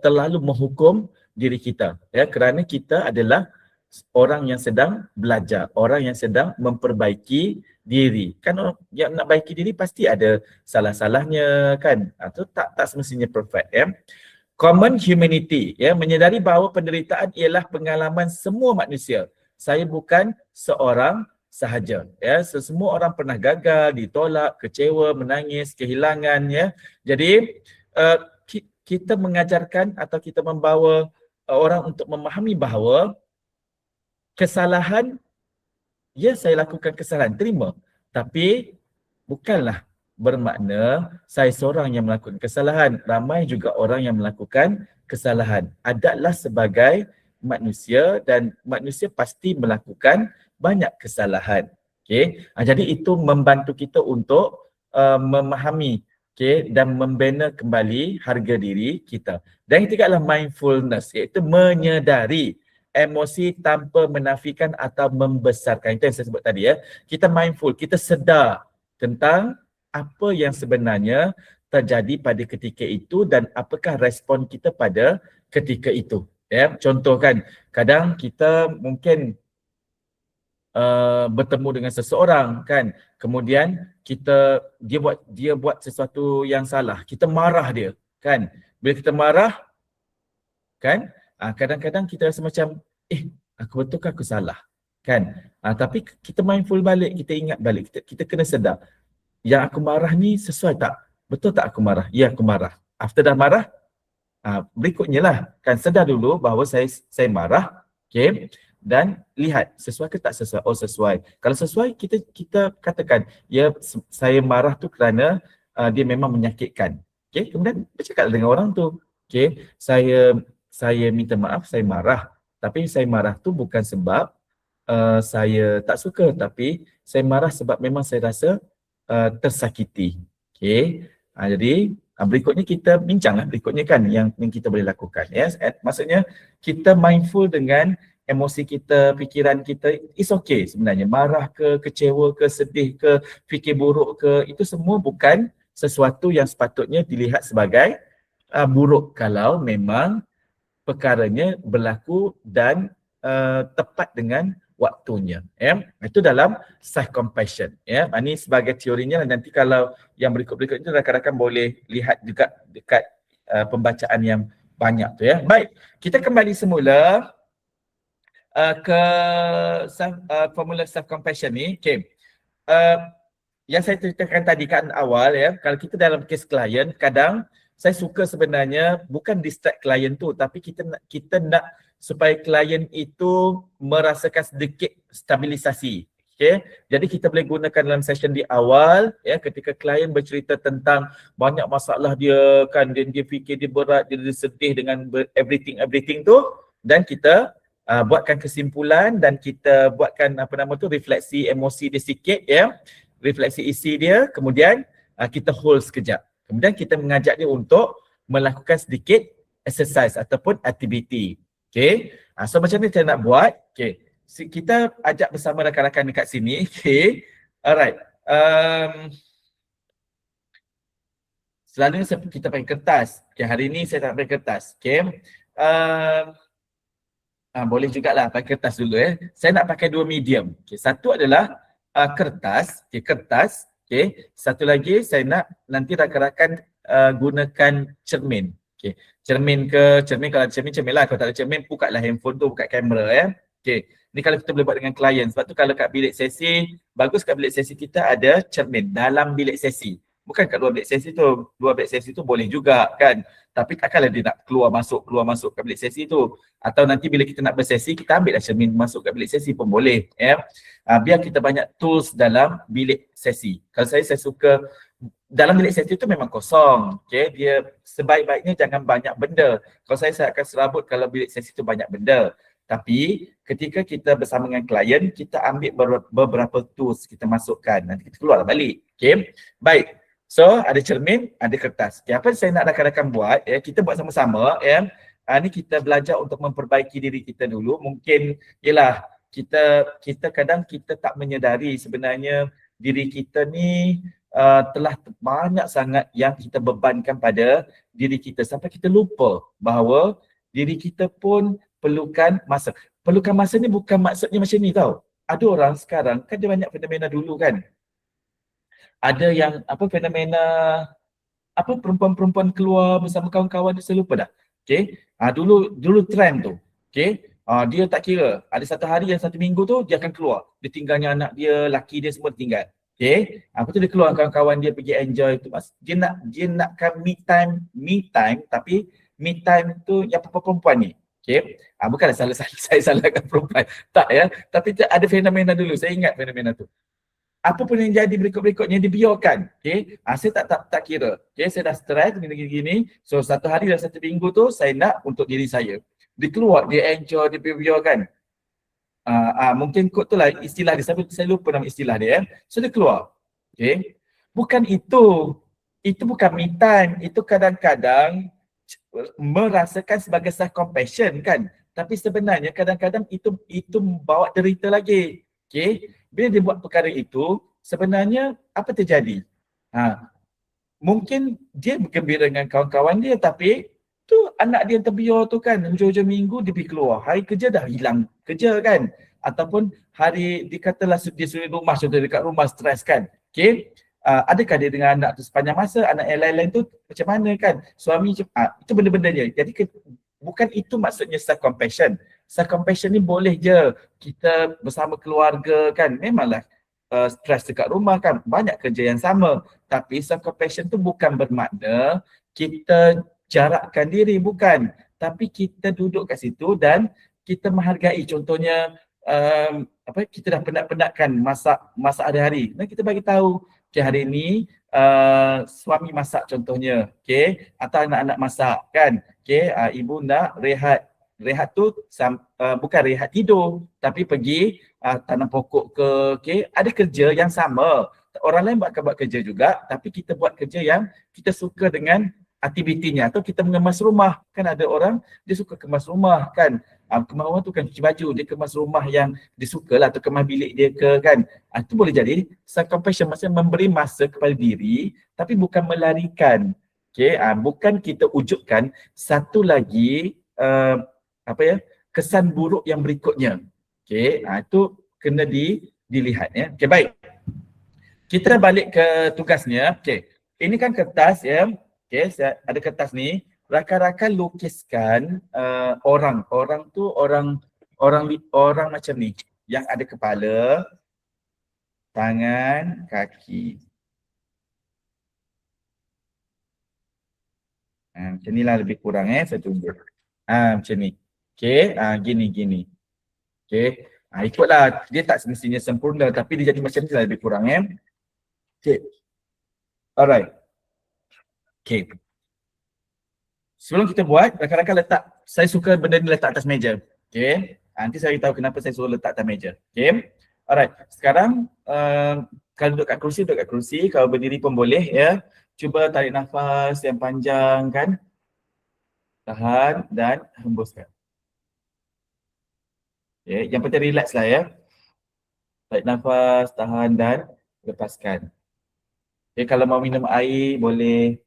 terlalu menghukum diri kita, ya, kerana kita adalah orang yang sedang belajar, orang yang sedang memperbaiki diri. Kan yang nak baiki diri pasti ada salah-salahnya kan. Itu tak semestinya perfect, ya. Common humanity, ya, menyedari bahawa penderitaan ialah pengalaman semua manusia. Saya bukan seorang sahaja, ya. Semua orang pernah gagal, ditolak, kecewa, menangis, kehilangan, ya. Jadi kita mengajarkan atau kita membawa orang untuk memahami bahawa kesalahan, ya, saya lakukan kesalahan, terima. Tapi bukanlah bermakna saya seorang yang melakukan kesalahan. Ramai juga orang yang melakukan kesalahan. Adalah sebagai manusia dan manusia pasti melakukan banyak kesalahan. Okay? Jadi itu membantu kita untuk memahami, okay, dan membina kembali harga diri kita. Dan yang ketiga adalah mindfulness, iaitu menyedari emosi tanpa menafikan atau membesarkan. Itu yang saya sebut tadi, ya. Kita mindful, kita sedar tentang apa yang sebenarnya terjadi pada ketika itu dan apakah respon kita pada ketika itu. Ya, contoh kan, kadang kita mungkin bertemu dengan seseorang kan, kemudian dia buat sesuatu yang salah, kita marah dia kan. Bila kita marah kan, kadang-kadang kita rasa macam aku betul ke aku salah kan. Tapi kita mindful balik, kita ingat balik, kita kena sedar, yang aku marah ni sesuai tak? Betul tak aku marah? Ya, aku marah. After dah marah, berikutnya lah kan, sedar dulu bahawa saya marah, okay, dan lihat sesuai ke tak sesuai. Oh, sesuai. Kalau sesuai, kita katakan, ya, saya marah tu kerana dia memang menyakitkan. Okay, kemudian bercakap dengan orang tu, okay, saya minta maaf, saya marah. Tapi saya marah tu bukan sebab saya tak suka, tapi saya marah sebab memang saya rasa tersakiti. Okay. Jadi berikutnya kita bincanglah berikutnya kan yang kita boleh lakukan. Yes. Maksudnya kita mindful dengan emosi kita, fikiran kita. It's okay sebenarnya. Marah ke, kecewa ke, sedih ke, fikir buruk ke, itu semua bukan sesuatu yang sepatutnya dilihat sebagai buruk kalau memang perkaranya berlaku dan tepat dengan waktunya. Itu dalam self compassion. Ini sebagai teorinya, nanti kalau yang berikut-berikut itu rakan-rakan boleh lihat juga dekat pembacaan yang banyak tu ya. Baik, kita kembali semula ke formula self compassion ni. Okey. Yang saya ceritakan tadi kan awal ya, kalau kita dalam kes klien, kadang saya suka sebenarnya bukan distract klien tu, tapi kita nak supaya klien itu merasakan sedikit stabilisasi. Okay. Jadi kita boleh gunakan dalam session di awal ya, ketika klien bercerita tentang banyak masalah dia kan, dia fikir dia berat, dia sedih dengan everything tu, dan kita buatkan kesimpulan dan kita buatkan refleksi emosi dia sikit ya, refleksi isi dia, kemudian kita hold sekejap. Kemudian kita mengajak dia untuk melakukan sedikit exercise ataupun aktiviti. Okay. So macam ni saya nak buat. Okay. Kita ajak bersama rakan-rakan dekat sini. Okay. Alright. Selalunya kita pakai kertas. Okay. Hari ni saya tak pakai kertas. Okay. Boleh jugalah pakai kertas dulu ya. Saya nak pakai dua medium. Okay. Satu adalah kertas. Okay. Kertas. Okay. Satu lagi saya nak nanti rakan-rakan gunakan cermin. Okay. Cermin kalau ada cermin lah. Kalau tak ada cermin, buka lah handphone tu, buka kamera ya. Okay. Ni kalau kita boleh buat dengan klien. Sebab tu kalau kat bilik sesi, bagus kat bilik sesi kita ada cermin dalam bilik sesi. Bukan kat luar bilik sesi tu. Luar bilik sesi tu boleh juga kan. Tapi takkanlah dia nak keluar masuk kat bilik sesi tu. Atau nanti bila kita nak bersesi, kita ambil lah cermin masuk kat bilik sesi pun boleh. Ya. Biar kita banyak tools dalam bilik sesi. Kalau saya suka dalam bilik sesi tu memang kosong. Okay. Dia sebaik-baiknya jangan banyak benda. Kalau saya akan serabut kalau bilik sesi tu banyak benda. Tapi ketika kita bersama dengan klien, kita ambil beberapa tools kita masukkan. Nanti kita keluar balik. Okay. Baik. So ada cermin, ada kertas. Okay. Apa saya nak rakan-rakan buat, ya, kita buat sama-sama. Ya. Ni kita belajar untuk memperbaiki diri kita dulu. Mungkin ialah kita kadang kita tak menyedari sebenarnya diri kita ni telah banyak sangat yang kita bebankan pada diri kita sampai kita lupa bahawa diri kita pun perlukan masa. Perlukan masa ni bukan maksudnya macam ni tau. Ada orang sekarang kan dia banyak fenomena dulu kan. Ada yang fenomena perempuan-perempuan keluar bersama kawan-kawan dia, saya lupa dah. Okay. Dulu trend tu. Okay. Dia tak kira. Ada satu hari yang satu minggu tu dia akan keluar. Dia tinggalnya anak dia, laki dia semua tinggal. Okay. Lepas tu dia keluar kawan-kawan dia pergi enjoy tu. Dia nakkan me time tapi me time tu yang perempuan ni. Okay. Bukanlah saya salahkan perempuan. Tak ya. Tapi ada fenomena dulu. Saya ingat fenomena tu. Apa pun yang jadi berikut-berikutnya dibiarkan. Okay. Saya tak kira. Okay. Saya dah stres gini-gini. So satu hari dan satu minggu tu saya nak untuk diri saya. Dia keluar, dia enjoy, dia biarkan. Mungkin kot tu lah istilah dia. Saya lupa nama istilah dia. So dia keluar. Okay. Bukan itu. Itu bukan me time. Itu kadang-kadang merasakan sebagai self compassion kan. Tapi sebenarnya kadang-kadang itu bawa derita lagi. Okay. Bila dia buat perkara itu, sebenarnya apa terjadi? Mungkin dia bergembira dengan kawan-kawan dia, tapi tu anak dia yang terbiar tu kan, hujung-hujung minggu dia pergi keluar. Hari kerja dah hilang kerja kan. Ataupun hari dikatalah dia suri rumah, contoh dekat rumah stres kan. Okay. Adakah dia dengan anak tu sepanjang masa, anak yang lain-lain tu macam mana kan? Suami, itu benda-benda dia. Jadi bukan itu maksudnya self compassion. Self compassion ni boleh je kita bersama keluarga kan. Memanglah stres dekat rumah kan, banyak kerja yang sama. Tapi self compassion tu bukan bermakna kita jarakkan diri, bukan. Tapi kita duduk kat situ dan kita menghargai. Contohnya kita dah penat-penatkan masak hari-hari. Dan kita bagi tahu, okay, hari ni suami masak contohnya, okay, atau anak-anak masak kan. Okay, ibu nak rehat. Rehat tu bukan rehat tidur, tapi pergi tanam pokok ke, okay. Ada kerja yang sama. Orang lain buat kerja juga, tapi kita buat kerja yang kita suka dengan aktivitinya. Atau kita mengemas rumah. Kan ada orang dia suka kemas rumah kan. Kemas rumah tu kan cuci baju, dia kemas rumah yang dia suka lah, atau kemas bilik dia ke kan. Itu boleh jadi self compassion, maksudnya memberi masa kepada diri tapi bukan melarikan. Okay, bukan kita wujudkan satu lagi kesan buruk yang berikutnya. Okey, itu kena dilihat ya. Okey, baik. Kita balik ke tugasnya. Okey. Ini kan kertas ya. Okey, saya ada kertas ni. Rakan-rakan lukiskan orang. Orang tu orang macam ni yang ada kepala, tangan, kaki. Macam ni lah lebih kurang saya tunjuk. Macam ni. Okey, gini. Okey. Ikutlah, dia tak semestinya sempurna tapi dia jadi macam ni lah lebih kurang Okey. Alright. Okey. Sebelum kita buat, rakan-rakan letak, saya suka benda ni letak atas meja. Okey. Nanti saya tahu kenapa saya suruh letak atas meja. Okey. Alright. Sekarang kalau duduk kat kerusi. Kalau berdiri pun boleh ya. Cuba tarik nafas yang panjang kan. Tahan dan hembuskan. Okay. Yang penting relax lah ya. Tarik nafas, tahan dan lepaskan. Okay. Kalau mau minum air boleh.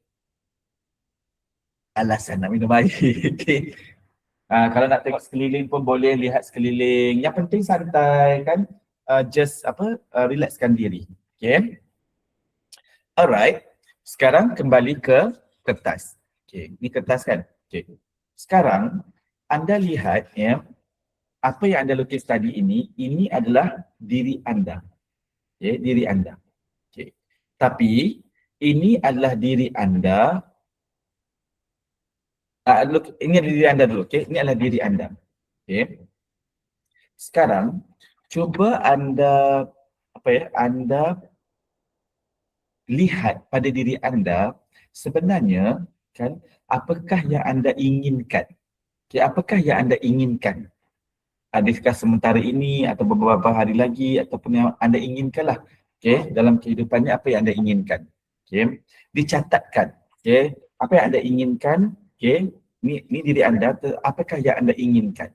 Alasan nak minum air. Okay. Kalau nak tengok sekeliling pun boleh lihat sekeliling. Yang penting santai kan. Just relaxkan diri. Okay. Alright. Sekarang kembali ke kertas. Okay. Ni kertas kan. Okay. Sekarang anda lihat ya. Apa yang anda lukis tadi ini adalah diri anda. Okay. Diri anda. Okay. Tapi ini adalah diri anda. Ini adalah diri anda dulu. Okay. Ini adalah diri anda. Okay. Sekarang cuba anda anda lihat pada diri anda sebenarnya kan apakah yang anda inginkan. Okay, apakah yang anda inginkan? Adakah sementara ini atau beberapa hari lagi ataupun yang anda inginkanlah. Okay, dalam kehidupannya apa yang anda inginkan. Okay, dicatatkan. Okay, apa yang anda inginkan. Okay, ni diri anda, apakah yang anda inginkan.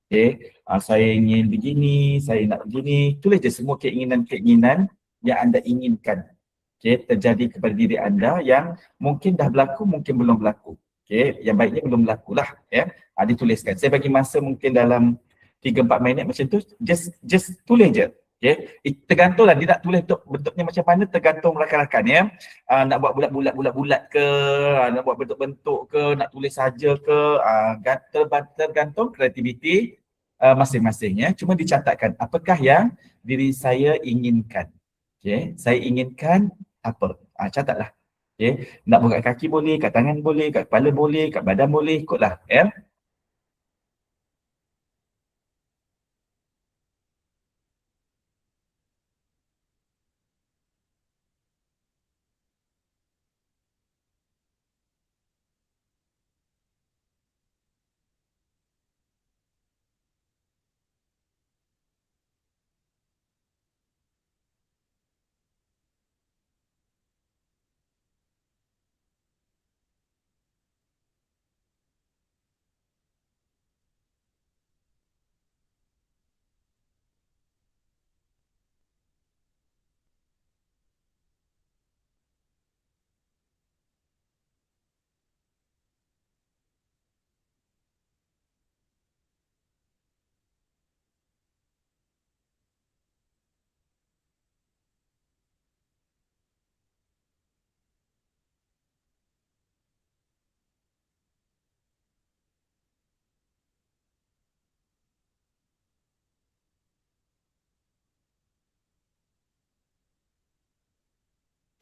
Okay, saya ingin begini, saya nak begini. Tulis je semua keinginan-keinginan yang anda inginkan. Okay, terjadi kepada diri anda yang mungkin dah berlaku, mungkin belum berlaku. Okay, yang baiknya belum berlaku lah. Ya. Dituliskan. Saya bagi masa mungkin dalam 3-4 minit macam tu, just tulis je. Okay. Tergantunglah dia nak tulis bentuknya macam mana, tergantung rakan-rakan ya. Nak buat bulat-bulat ke, nak buat bentuk-bentuk ke, nak tulis saja ke, tergantung kreativiti masing-masing ya. Cuma dicatatkan apakah yang diri saya inginkan. Okay. Saya inginkan apa? Catatlah. Okay. Nak buat kat kaki boleh, kat tangan boleh, kat kepala boleh, kat badan boleh, ikutlah ya.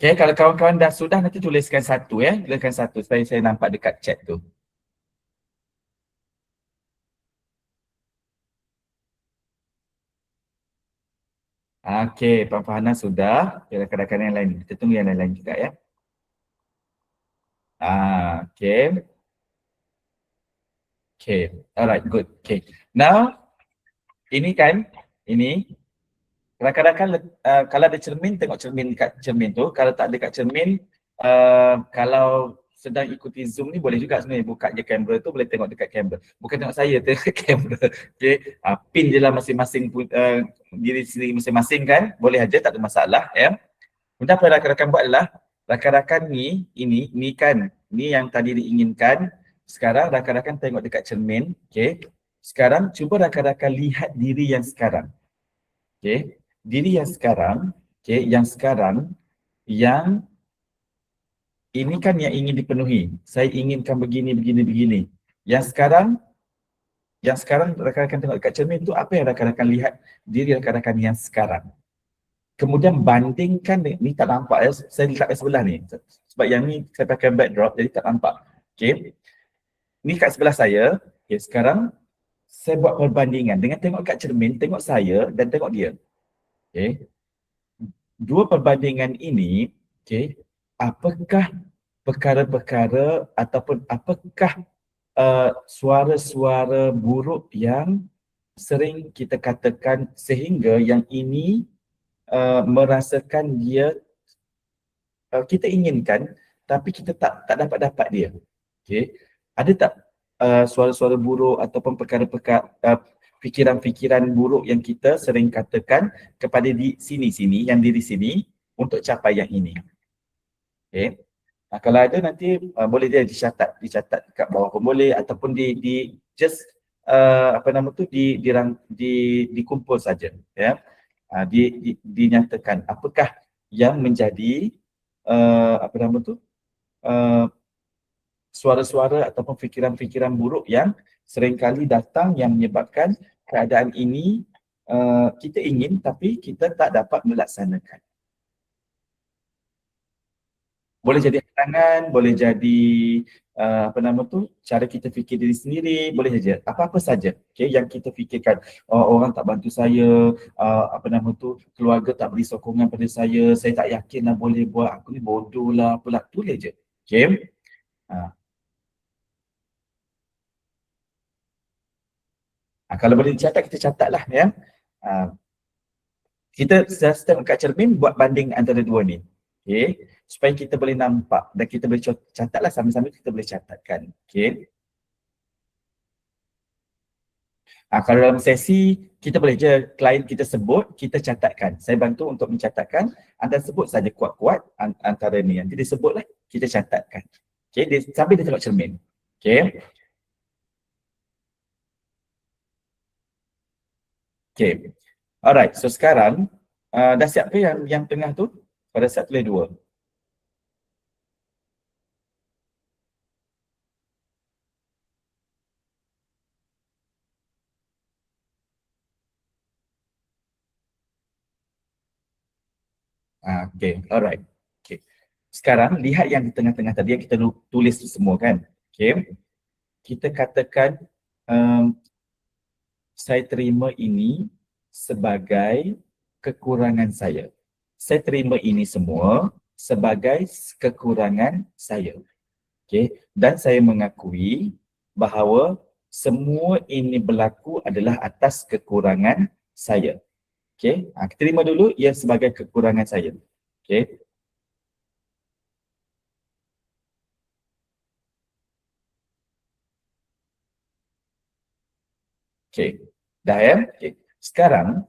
Okay, kalau kawan-kawan dah sudah nanti tuliskan satu ya. Tuliskan satu supaya saya nampak dekat chat tu. Okay, Puan Fahana sudah. Okay, rakan-rakan yang lain. Kita tunggu yang lain juga ya. Okay. Okay, alright, good. Okay, now ini kan, ini rakan-rakan kalau ada cermin, tengok cermin dekat cermin tu. Kalau tak ada dekat cermin, kalau sedang ikuti Zoom ni boleh juga sebenarnya buka je kamera tu, boleh tengok dekat kamera. Bukan tengok saya, tengok dekat kamera. Okay, pin je lah masing-masing diri sendiri masing-masing kan. Boleh aja, tak ada masalah ya. Kemudian apa rakan-rakan buat adalah, rakan-rakan ni kan, ni yang tadi diinginkan. Sekarang rakan-rakan tengok dekat cermin, okay. Sekarang cuba rakan-rakan lihat diri yang sekarang. Okey, diri yang sekarang, okey, yang sekarang yang ini kan yang ingin dipenuhi. Saya inginkan begini, begini, begini. Yang sekarang rakan-rakan tengok dekat cermin tu, apa yang rakan-rakan lihat diri rakan-rakan yang sekarang. Kemudian bandingkan, ni tak nampak ya, saya letak kat sebelah ni. Sebab yang ni saya pakai backdrop, jadi tak nampak. Okay. Ni kat sebelah saya. Okay, sekarang saya buat perbandingan dengan tengok kat cermin, tengok saya dan tengok dia. Okay. Dua perbandingan ini, okay, apakah perkara-perkara ataupun apakah suara-suara buruk yang sering kita katakan sehingga yang ini merasakan dia kita inginkan tapi kita tak dapat dia. Okey. Ada tak suara-suara buruk ataupun perkara-perkara fikiran-fikiran buruk yang kita sering katakan kepada di sini-sini, yang diri sini untuk capai yang ini. Okey. Kalau ada nanti boleh dia dicatat kat bawah pun boleh ataupun di just apa nama tu dikumpul saja ya. Dinyatakan apakah yang menjadi apa nama tu suara-suara ataupun fikiran-fikiran buruk yang seringkali datang yang menyebabkan keadaan ini kita ingin tapi kita tak dapat melaksanakan. Boleh jadi halangan, boleh jadi apa nama tu, cara kita fikir diri sendiri, boleh saja, apa-apa saja, okay, yang kita fikirkan, orang tak bantu saya, apa nama tu, keluarga tak beri sokongan pada saya tak yakin lah boleh buat, aku ni bodoh lah, apalah, tulis je, okay. Kalau boleh dicatat, kita catat lah ya. Kita step kat cermin buat banding antara dua ni. Okay. Supaya kita boleh nampak dan kita boleh catatlah sambil-sambil kita boleh catatkan. Okay. Kalau dalam sesi, kita boleh je klien kita sebut, kita catatkan. Saya bantu untuk mencatatkan, anda sebut saja kuat-kuat antara ni. Nanti dia sebutlah, kita catatkan. Okay. Sambil dia tengok cermin. Okay. Okay. Alright, so sekarang dah siap ke yang tengah tu? Pada siap tulis 2. Okay, alright. Okay. Sekarang lihat yang di tengah-tengah tadi yang kita tulis tu semua kan. Okay. Kita katakan saya terima ini sebagai kekurangan saya. Saya terima ini semua sebagai kekurangan saya. Okay. Dan saya mengakui bahawa semua ini berlaku adalah atas kekurangan saya. Okay. Terima dulu ia sebagai kekurangan saya. Okay. Okay. Dah ya? Okay. Sekarang,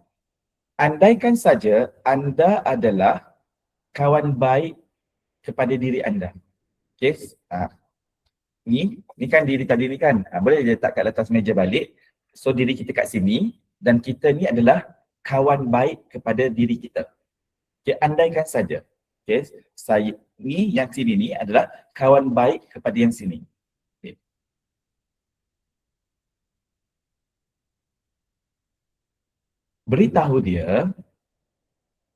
andaikan saja anda adalah kawan baik kepada diri anda. Okay. Ni kan diri tadi ni kan. Boleh letak kat atas meja balik. So diri kita kat sini dan kita ni adalah kawan baik kepada diri kita. Okay. Andaikan saja. Okay. Saya ni yang sini ni adalah kawan baik kepada yang sini. Okay. Beritahu dia,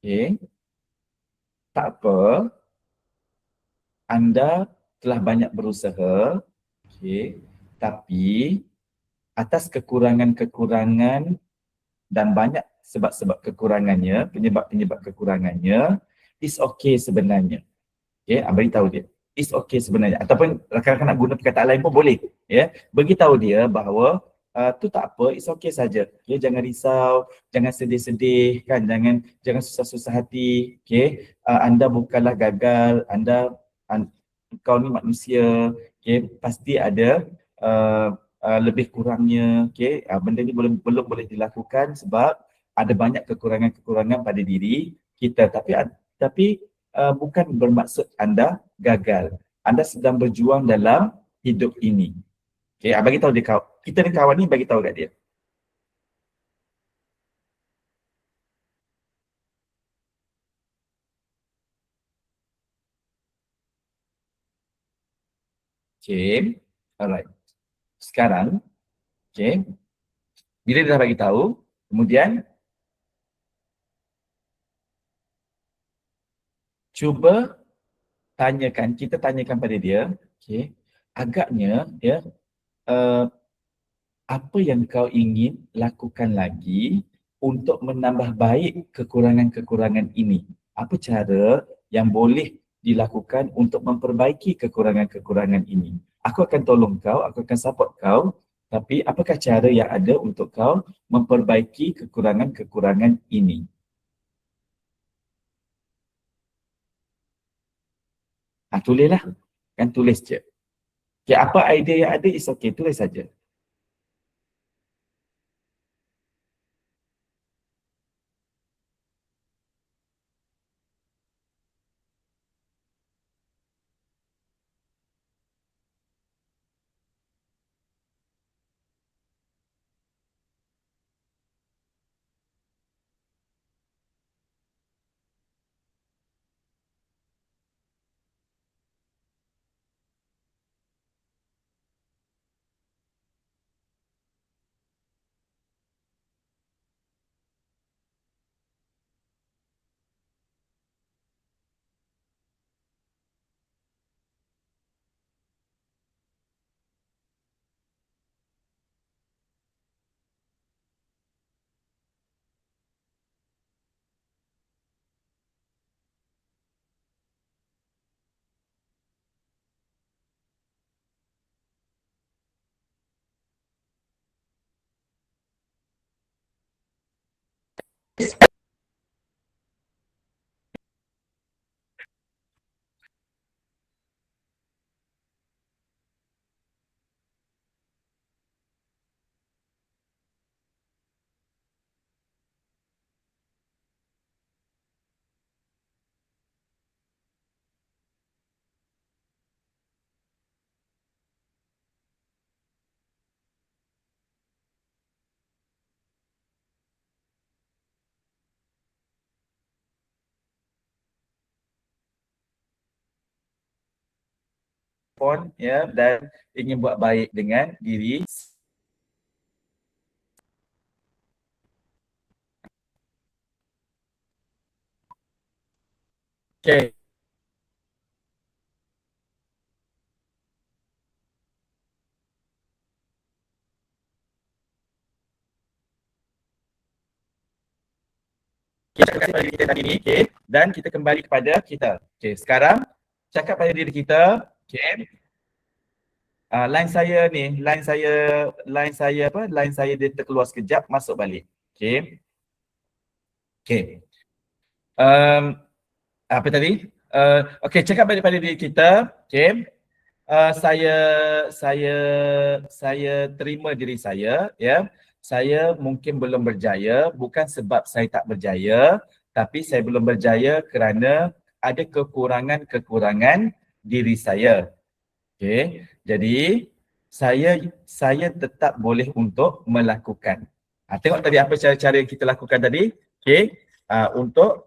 okay, tak apa, anda telah banyak berusaha, okay, tapi atas kekurangan-kekurangan dan banyak sebab-sebab kekurangannya, penyebab-penyebab kekurangannya, is okay sebenarnya. Okay, beritahu dia, is okay sebenarnya. Ataupun rakan-rakan nak guna perkataan lain pun boleh. Ya, beritahu dia bahawa tu tak apa, it's okay saja. Okay, jangan risau, jangan sedih-sedih, kan? Jangan susah-susah hati. Okay, anda bukanlah gagal, kau ni manusia. Okay, pasti ada lebih kurangnya. Okay, benda ni belum boleh dilakukan sebab ada banyak kekurangan-kekurangan pada diri kita. Tapi bukan bermaksud anda gagal. Anda sedang berjuang dalam hidup ini. Okay, bagi tahu dia kita ni kawan ni bagi tahu kat dia. Okay, alright. Sekarang, okay, bila dia dah bagi tahu, kemudian cuba tanyakan, kita tanyakan pada dia, okay, agaknya ya, apa yang kau ingin lakukan lagi untuk menambah baik kekurangan-kekurangan ini? Apa cara yang boleh dilakukan untuk memperbaiki kekurangan-kekurangan ini? Aku akan tolong kau, aku akan support kau, tapi apakah cara yang ada untuk kau memperbaiki kekurangan-kekurangan ini? Tulislah. Kan tulis je. Okay, apa idea yang ada is okay, tulis saja. Ya, dan ingin buat baik dengan diri. Okay. Kita cakap pada diri kita tadi ni, okay, dan kita kembali kepada kita. Okay, sekarang cakap pada diri kita, okay, line saya ni, line saya dia terkeluar sekejap, masuk balik. Okay. Okay. Apa tadi? Okay, cakap balik pada diri kita, okay. Saya terima diri saya, ya. Saya mungkin belum berjaya, bukan sebab saya tak berjaya, tapi saya belum berjaya kerana ada kekurangan-kekurangan diri saya. Okay. Jadi saya tetap boleh untuk melakukan. Tengok tadi apa cara-cara yang kita lakukan tadi. Okay. Untuk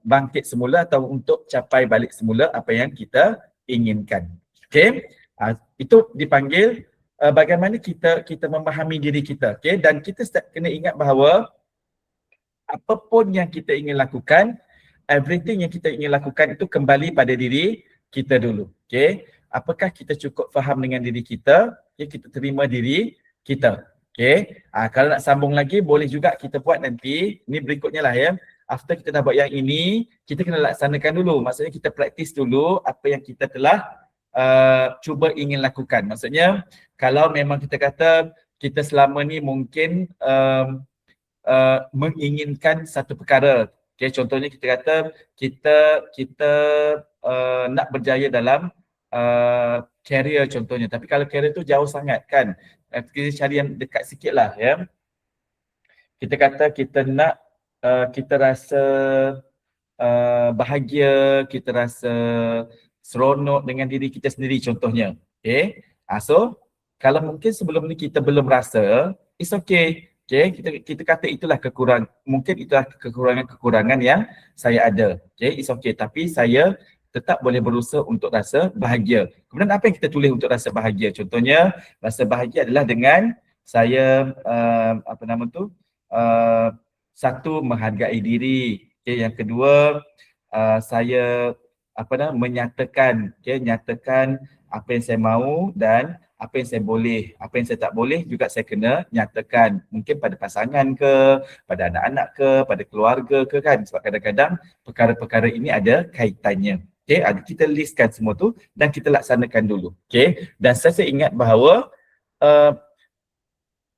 bangkit semula atau untuk capai balik semula apa yang kita inginkan. Okay. Itu dipanggil bagaimana kita memahami diri kita. Okay. Dan kita kena ingat bahawa apapun yang kita ingin lakukan, everything yang kita ingin lakukan itu kembali pada diri kita dulu. Okay. Apakah kita cukup faham dengan diri kita? Okay, kita terima diri kita. Okay. Kalau nak sambung lagi, boleh juga kita buat nanti. Ini berikutnya lah ya. After kita dah buat yang ini, kita kena laksanakan dulu. Maksudnya kita praktis dulu apa yang kita telah cuba ingin lakukan. Maksudnya kalau memang kita kata kita selama ni mungkin menginginkan satu perkara. Okay, contohnya kita kata kita nak berjaya dalam career contohnya. Tapi kalau career tu jauh sangat kan. Kita cari yang dekat sikit lah ya. Kita kata kita nak kita rasa bahagia, kita rasa seronok dengan diri kita sendiri contohnya. Okay. So Kalau mungkin sebelum ni kita belum rasa, it's okay. Okay, kita kata itulah mungkin itulah kekurangan yang saya ada. Okay, it's okay. Tapi saya tetap boleh berusaha untuk rasa bahagia. Kemudian apa yang kita tulis untuk rasa bahagia? Contohnya, rasa bahagia adalah dengan saya, satu, menghargai diri. Okay, yang kedua, saya menyatakan, nyatakan apa yang saya mahu dan apa yang saya boleh, apa yang saya tak boleh juga saya kena nyatakan. Mungkin pada pasangan ke, pada anak-anak ke, pada keluarga ke kan. Sebab kadang-kadang perkara-perkara ini ada kaitannya. Okay, kita listkan semua tu dan kita laksanakan dulu. Okay, dan saya ingat bahawa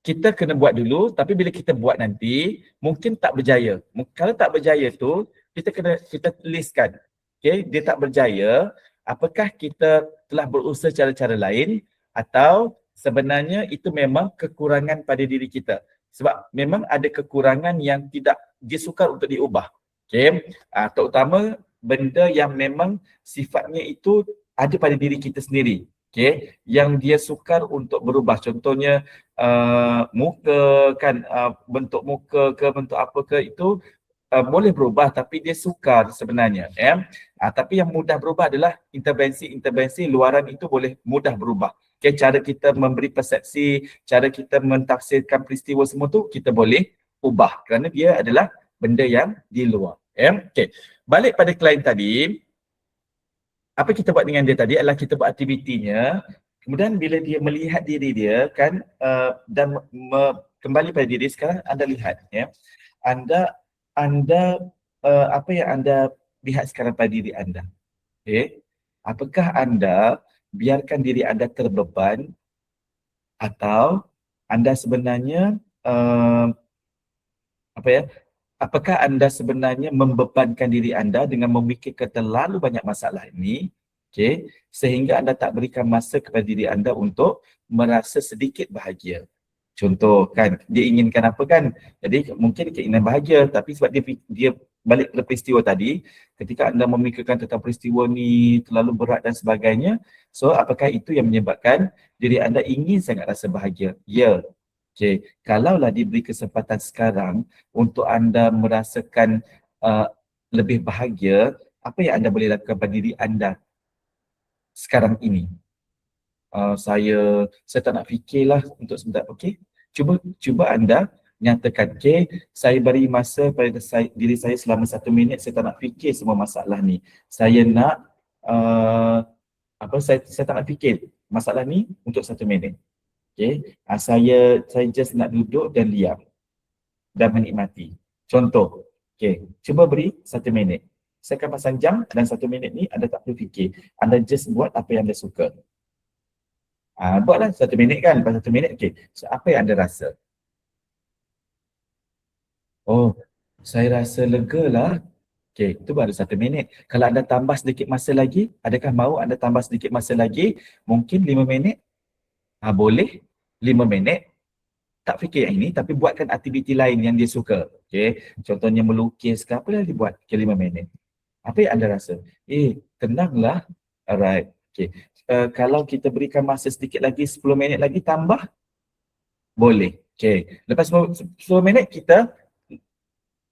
kita kena buat dulu, tapi bila kita buat nanti, mungkin tak berjaya. Kalau tak berjaya tu, kita listkan. Okay, dia tak berjaya, apakah kita telah berusaha cara-cara lain atau sebenarnya itu memang kekurangan pada diri kita. Sebab memang ada kekurangan yang tidak disukar untuk diubah. Okay, terutama benda yang memang sifatnya itu ada pada diri kita sendiri. Okay, yang dia sukar untuk berubah. Contohnya muka kan, bentuk muka ke bentuk apa ke itu boleh berubah tapi dia sukar sebenarnya. Tapi yang mudah berubah adalah intervensi luaran itu boleh mudah berubah. Okay, cara kita memberi persepsi, cara kita mentafsirkan peristiwa semua tu kita boleh ubah kerana dia adalah benda yang di luar. Okay. Balik pada klien tadi, apa kita buat dengan dia tadi adalah kita buat aktivitinya. Kemudian bila dia melihat diri dia kan dan kembali pada diri, sekarang anda lihat anda apa yang anda lihat sekarang pada diri anda. Okay. Apakah anda biarkan diri anda terbeban atau anda sebenarnya apakah anda sebenarnya membebankan diri anda dengan memikirkan terlalu banyak masalah ini, okay, sehingga anda tak berikan masa kepada diri anda untuk merasa sedikit bahagia. Contoh kan, dia inginkan apa kan? Jadi mungkin keinginan bahagia, tapi sebab dia balik ke peristiwa tadi, ketika anda memikirkan tentang peristiwa ni terlalu berat dan sebagainya, so apakah itu yang menyebabkan diri anda ingin sangat rasa bahagia? Ya. Okay. Kalaulah diberi kesempatan sekarang untuk anda merasakan lebih bahagia, apa yang anda boleh lakukan pada diri anda sekarang ini? Saya tak nak fikirlah untuk sebentar. Okay. Cuba anda nyatakan, okay, saya beri masa pada diri saya selama 1 minit, saya tak nak fikir semua masalah ni. Saya nak saya tak nak fikir masalah ni untuk 1 minit. Okay. Saya just nak duduk dan diam dan menikmati. Contoh, okay, cuba beri 1 minit. Saya akan pasang jam dan 1 minit ni anda tak perlu fikir. Anda just buat apa yang anda suka. Buatlah 1 minit kan, lepas 1 minit, okay. So, apa yang anda rasa? Oh, saya rasa lega lah. Okay, itu baru 1 minit. Kalau anda tambah sedikit masa lagi, adakah mahu anda tambah sedikit masa lagi? Mungkin 5 minit? Boleh 5 minit, tak fikir yang ini, tapi buatkan aktiviti lain yang dia suka. Okay. Contohnya melukis ke apa yang dia buat ke 5 minit. Apa yang anda rasa? Tenanglah. Alright. Okay. Kalau kita berikan masa sedikit lagi, 10 minit lagi tambah, boleh. Okay. Lepas 10 minit kita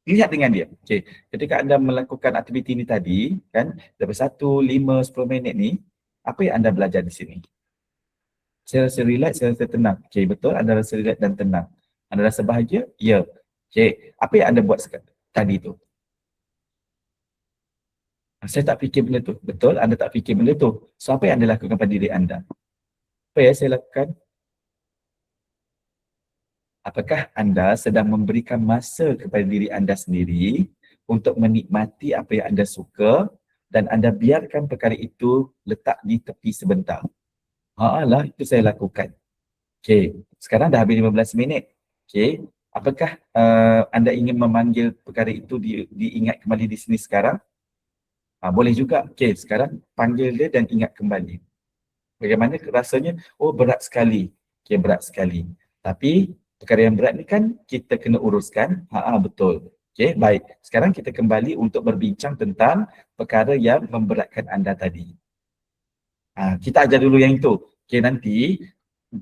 lihat dengan dia. Okay. Ketika anda melakukan aktiviti ini tadi, kan, lepas 1, 5, 10 minit ni, apa yang anda belajar di sini? Saya rasa relax, saya rasa tenang. Okay, betul. Anda rasa relax dan tenang. Anda rasa bahagia? Ya. Okay. Apa yang anda buat tadi tu? Saya tak fikir benda tu. Betul, anda tak fikir benda tu. So, apa yang anda lakukan pada diri anda? Apa yang saya lakukan? Apakah anda sedang memberikan masa kepada diri anda sendiri untuk menikmati apa yang anda suka dan anda biarkan perkara itu letak di tepi sebentar? Lah, itu saya lakukan. Okay, sekarang dah habis 15 minit. Okay, apakah anda ingin memanggil perkara itu diingat kembali di sini sekarang? Boleh juga. Okay, sekarang panggil dia dan ingat kembali. Bagaimana rasanya? Oh, berat sekali. Okay, berat sekali. Tapi perkara yang berat ni kan kita kena uruskan. Betul. Okay, baik. Sekarang kita kembali untuk berbincang tentang perkara yang memberatkan anda tadi. Kita ajar dulu yang itu. Okay, nanti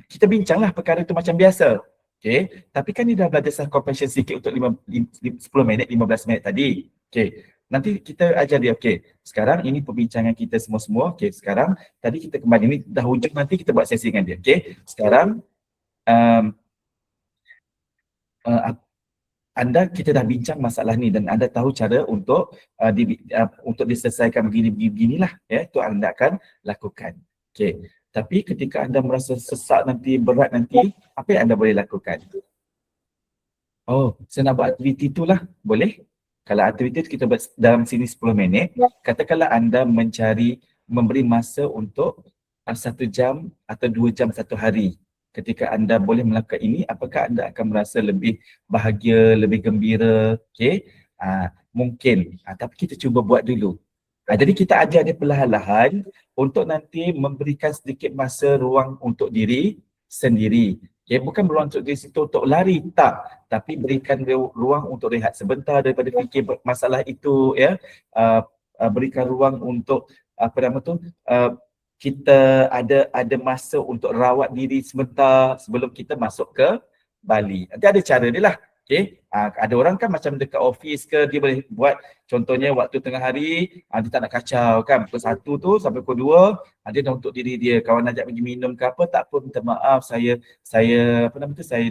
kita bincanglah perkara itu macam biasa. Okay. Tapi kan ni dah belajar self compassion sikit untuk 10 minit, 15 minit tadi. Okay. Nanti kita ajar dia, okay, sekarang ini perbincangan kita semua-semua. Okay, sekarang tadi kita kembali ni dah hujung, nanti kita buat sesi dengan dia. Okay, sekarang anda, kita dah bincang masalah ni dan anda tahu cara untuk untuk diselesaikan beginilah, ya, itu anda akan lakukan. Okay. Tapi ketika anda merasa sesak nanti, berat nanti, apa yang anda boleh lakukan? Oh, saya nak buat aktiviti itulah, boleh? Kalau aktiviti itu kita buat dalam sini 10 minit, katakanlah anda memberi masa untuk 1 jam atau 2 jam satu hari. Ketika anda boleh melakukan ini, apakah anda akan merasa lebih bahagia, lebih gembira? Okay? Mungkin, tapi kita cuba buat dulu. Jadi kita ajar dia perlahan-lahan untuk nanti memberikan sedikit masa ruang untuk diri sendiri. Okay, bukan ruang untuk diri situ untuk lari, tak. Tapi berikan ruang untuk rehat sebentar daripada fikir masalah itu, ya. Berikan ruang untuk kita ada masa untuk rawat diri sebentar sebelum kita masuk ke Bali. Nanti ada cara dia lah. Okay. Ada orang kan macam dekat office ke, dia boleh buat contohnya waktu tengah hari, dia tak nak kacau kan, pukul 1 tu sampai pukul 2, dia dah untuk diri dia. Kawan ajak pergi minum ke apa, tak apa, minta maaf, saya saya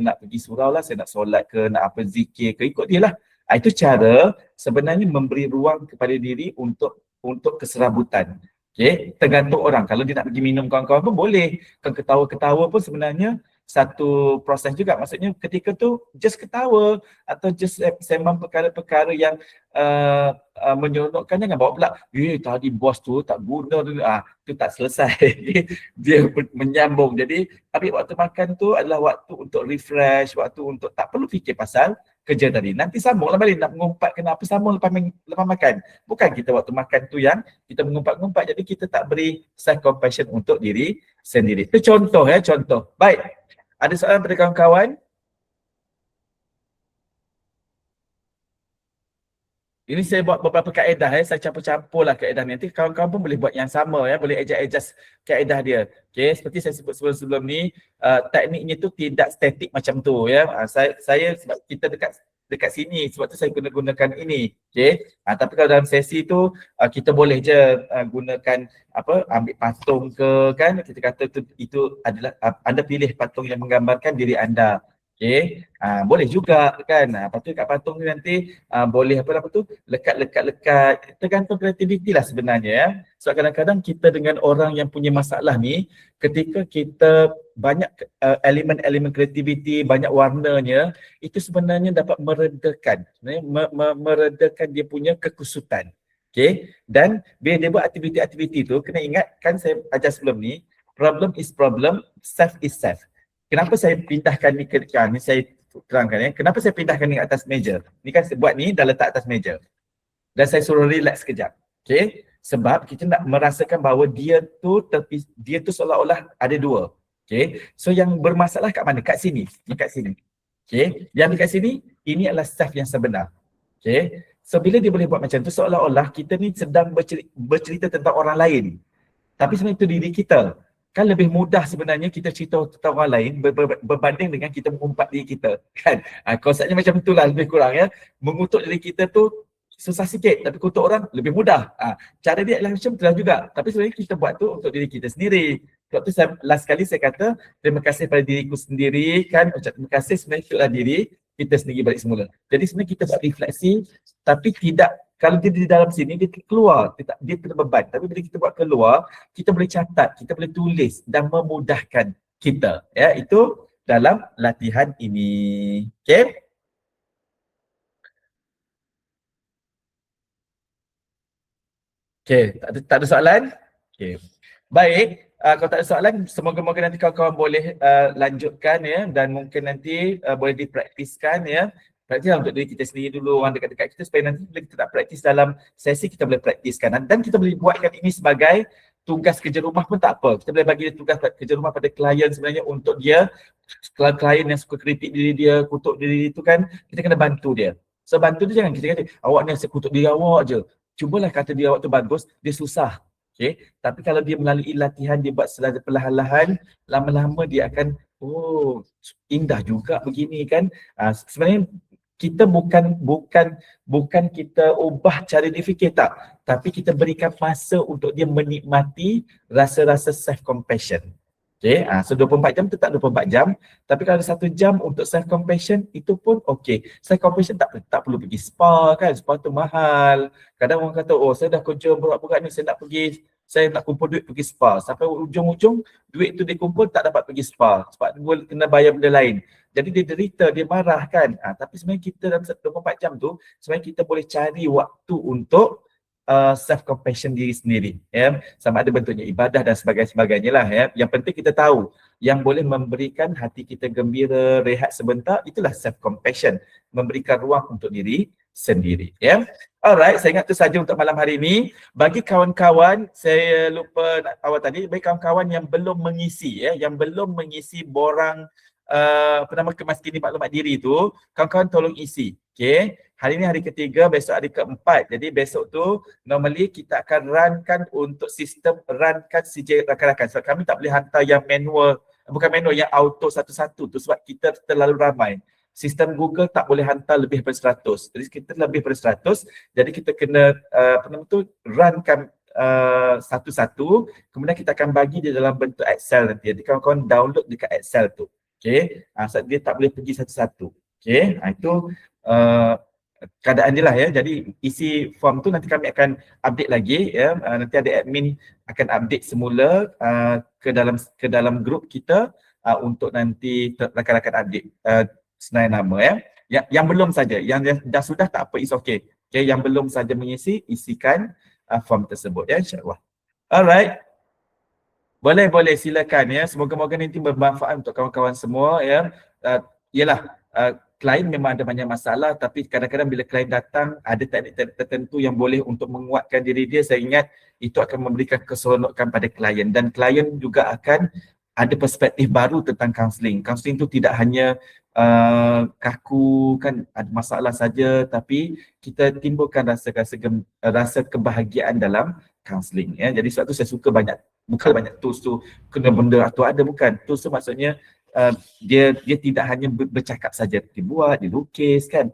nak pergi surau lah, saya nak solat ke, nak apa, zikir ke, ikut dia lah. Itu cara sebenarnya memberi ruang kepada diri untuk keserabutan. Okay, tergantung orang. Kalau dia nak pergi minum kawan-kawan pun boleh. Kan ketawa-ketawa pun sebenarnya satu proses juga. Maksudnya ketika tu just ketawa atau just sembang perkara-perkara yang menyeronokkan, jangan bawa pula, tadi bos tu tak guna tu, tu tak selesai. Dia menyambung. Jadi ambil waktu makan tu adalah waktu untuk refresh, waktu untuk tak perlu fikir pasal kerja tadi. Nanti sambunglah balik nak mengumpat kenapa sambung lepas makan. Bukan kita waktu makan tu yang kita mengumpat-ngumpat, jadi kita tak beri self compassion untuk diri sendiri. Itu contoh, ya, contoh. Baik. Ada soalan pada kawan-kawan? Ini saya buat beberapa kaedah, saya campur-campurlah kaedah ni. Nanti kawan-kawan pun boleh buat yang sama, ya, boleh adjust kaedah dia. Okey, seperti saya sebut sebelum ni, tekniknya tu tidak statik macam tu, ya. Saya sebab kita dekat sini, sebab tu saya gunakan ini. Okey. Tapi kalau dalam sesi tu kita boleh je gunakan ambil patung ke, kan, kita kata itu adalah anda pilih patung yang menggambarkan diri anda. Okey, boleh juga kan. Lepas tu kat patung ni nanti boleh lekat, tergantung kreativiti lah sebenarnya, ya. Sebab kadang-kadang kita dengan orang yang punya masalah ni, ketika kita banyak elemen-elemen kreativiti, banyak warnanya, itu sebenarnya dapat meredakan, meredakan dia punya kekusutan. Okey, dan bila dia buat aktiviti-aktiviti tu, kena ingat, kan saya ajar sebelum ni, problem is problem, self is self. Kenapa saya pindahkan ni ni saya terangkan, ya. Kenapa saya pindahkan ni atas meja? Ni kan saya buat ni dah letak atas meja. Dan saya suruh relax sekejap. Okey? Sebab kita nak merasakan bahawa dia tu seolah-olah ada dua. Okey? So yang bermasalah kat mana? Kat sini. Ni kat sini. Okey? Yang dekat sini, ini adalah self yang sebenar. Okey? So bila dia boleh buat macam tu, seolah-olah kita ni sedang bercerita tentang orang lain. Tapi sebenarnya itu diri kita. Kan lebih mudah sebenarnya kita cerita tentang orang lain berbanding dengan kita mengumpat diri kita, kan. Konsepnya macam itulah lebih kurang, ya. Mengutuk diri kita tu susah sikit, tapi kutuk orang lebih mudah. Cara dia adalah macam itulah juga. Tapi sebenarnya kita buat tu untuk diri kita sendiri. Sebab tu last kali saya kata terima kasih pada diriku sendiri, kan. Ucap terima kasih sebenarnya itulah diri kita sendiri balik semula. Jadi sebenarnya kita buat refleksi, tapi tidak, kalau dia di dalam sini, dia keluar, dia kena beban. Tapi bila kita buat keluar, kita boleh catat, kita boleh tulis dan memudahkan kita. Ya, itu dalam latihan ini. Okay? Okay, tak ada soalan? Okay. Baik, kalau tak ada soalan, semoga-moga nanti kawan-kawan boleh lanjutkan, ya, dan mungkin nanti boleh dipraktiskan, ya. Praktislah untuk diri kita sendiri dulu, orang dekat-dekat kita, supaya nanti bila kita tak praktis dalam sesi, kita boleh praktiskan. Dan kita boleh buatkan ini sebagai tugas kerja rumah pun tak apa. Kita boleh bagi tugas kerja rumah pada klien sebenarnya, untuk dia, klien yang suka kritik diri dia, kutuk diri itu, kan, kita kena bantu dia. So bantu dia, jangan kita kata, awak ni asyik kutuk diri awak je. Cubalah kata dia awak tu bagus, dia susah. Okay. Tapi kalau dia melalui latihan, dia buat secara perlahan-lahan, lama-lama dia akan, oh indah juga begini kan. Sebenarnya kita bukan kita ubah cara dia fikir, tak. Tapi kita berikan masa untuk dia menikmati rasa-rasa self compassion. Okay, so 24 jam tetap 24 jam. Tapi kalau ada 1 jam untuk self compassion, itu pun okey. Self compassion tak perlu pergi spa kan, spa tu mahal. Kadang orang kata, oh saya dah kerja berat-berat ni, saya nak kumpul duit pergi spa. Sampai ujung-ujung duit tu dikumpul tak dapat pergi spa sebab dia kena bayar benda lain. Jadi dia derita, dia marah kan. Tapi sebenarnya kita dalam 24 jam tu, sebenarnya kita boleh cari waktu untuk self compassion diri sendiri, ya. Sama ada bentuknya ibadah dan sebagainya lah, ya. Yang penting kita tahu yang boleh memberikan hati kita gembira, rehat sebentar, itulah self compassion, memberikan ruang untuk diri sendiri, ya. Alright, saya ingat tu saja untuk malam hari ini. Bagi kawan-kawan, saya lupa nak awal tadi, bagi kawan-kawan yang belum mengisi, ya, yang belum mengisi borang kemaskini maklumat diri tu, kawan-kawan tolong isi. Okay, hari ni hari ketiga, besok hari keempat. Jadi besok tu normally kita akan runkan untuk sistem runkan CJ rakan-rakan. Sebab kami tak boleh hantar yang manual, bukan manual, yang auto satu-satu tu sebab kita terlalu ramai. Sistem Google tak boleh hantar lebih daripada 100. Jadi kita lebih daripada 100, jadi kita kena runkan satu-satu, kemudian kita akan bagi dia dalam bentuk Excel nanti. Jadi kawan-kawan download dekat Excel tu. Okay, sebab dia tak boleh pergi satu-satu. Okay, itu keadaan dia lah, ya. Jadi isi form tu nanti kami akan update lagi, ya. Nanti ada admin akan update semula ke dalam grup kita untuk nanti rakan-rakan update senarai nama, ya. Yang belum saja, yang dah sudah tak apa, is okay. Okay, yang belum saja mengisi, isikan form tersebut, ya, insyaAllah. Alright. Boleh silakan, ya. Semoga-moga nanti bermanfaat untuk kawan-kawan semua, ya. Yalah, klien memang ada banyak masalah, tapi kadang-kadang bila klien datang ada teknik-teknik tertentu yang boleh untuk menguatkan diri dia. Saya ingat itu akan memberikan keseronokan pada klien, dan klien juga akan ada perspektif baru tentang kaunseling. Kaunseling tu tidak hanya kaku kan, ada masalah saja, tapi kita timbulkan rasa kebahagiaan dalam kaunseling, ya. Jadi sebab tu saya suka bukan banyak tools tu kena benda atau ada, bukan. Tools tu maksudnya dia tidak hanya bercakap saja, dia buat, dia lukis kan.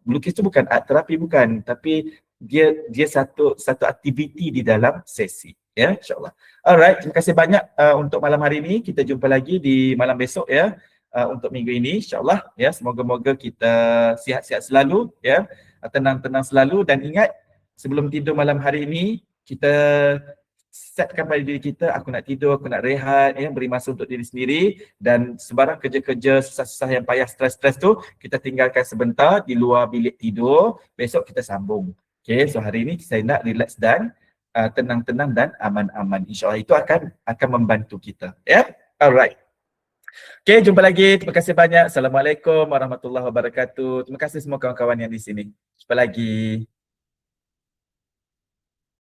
Lukis tu bukan art terapi, bukan, tapi dia satu aktiviti di dalam sesi, ya, insyaAllah. Alright, terima kasih banyak untuk malam hari ini. Kita jumpa lagi di malam besok, ya, untuk minggu ini, insyaAllah, ya. Semoga-moga kita sihat-sihat selalu, ya, tenang-tenang selalu, dan ingat sebelum tidur malam hari ini kita setkan pada diri kita, aku nak tidur, aku nak rehat, ya, beri masa untuk diri sendiri, dan sebarang kerja-kerja susah-susah yang payah, stres-stres tu kita tinggalkan sebentar di luar bilik tidur, besok kita sambung. Okay, so hari ini saya nak relax dan tenang-tenang dan aman-aman. InsyaAllah itu akan membantu kita, ya. Alright. Okay, jumpa lagi. Terima kasih banyak. Assalamualaikum warahmatullahi wabarakatuh. Terima kasih semua kawan-kawan yang di sini. Jumpa lagi.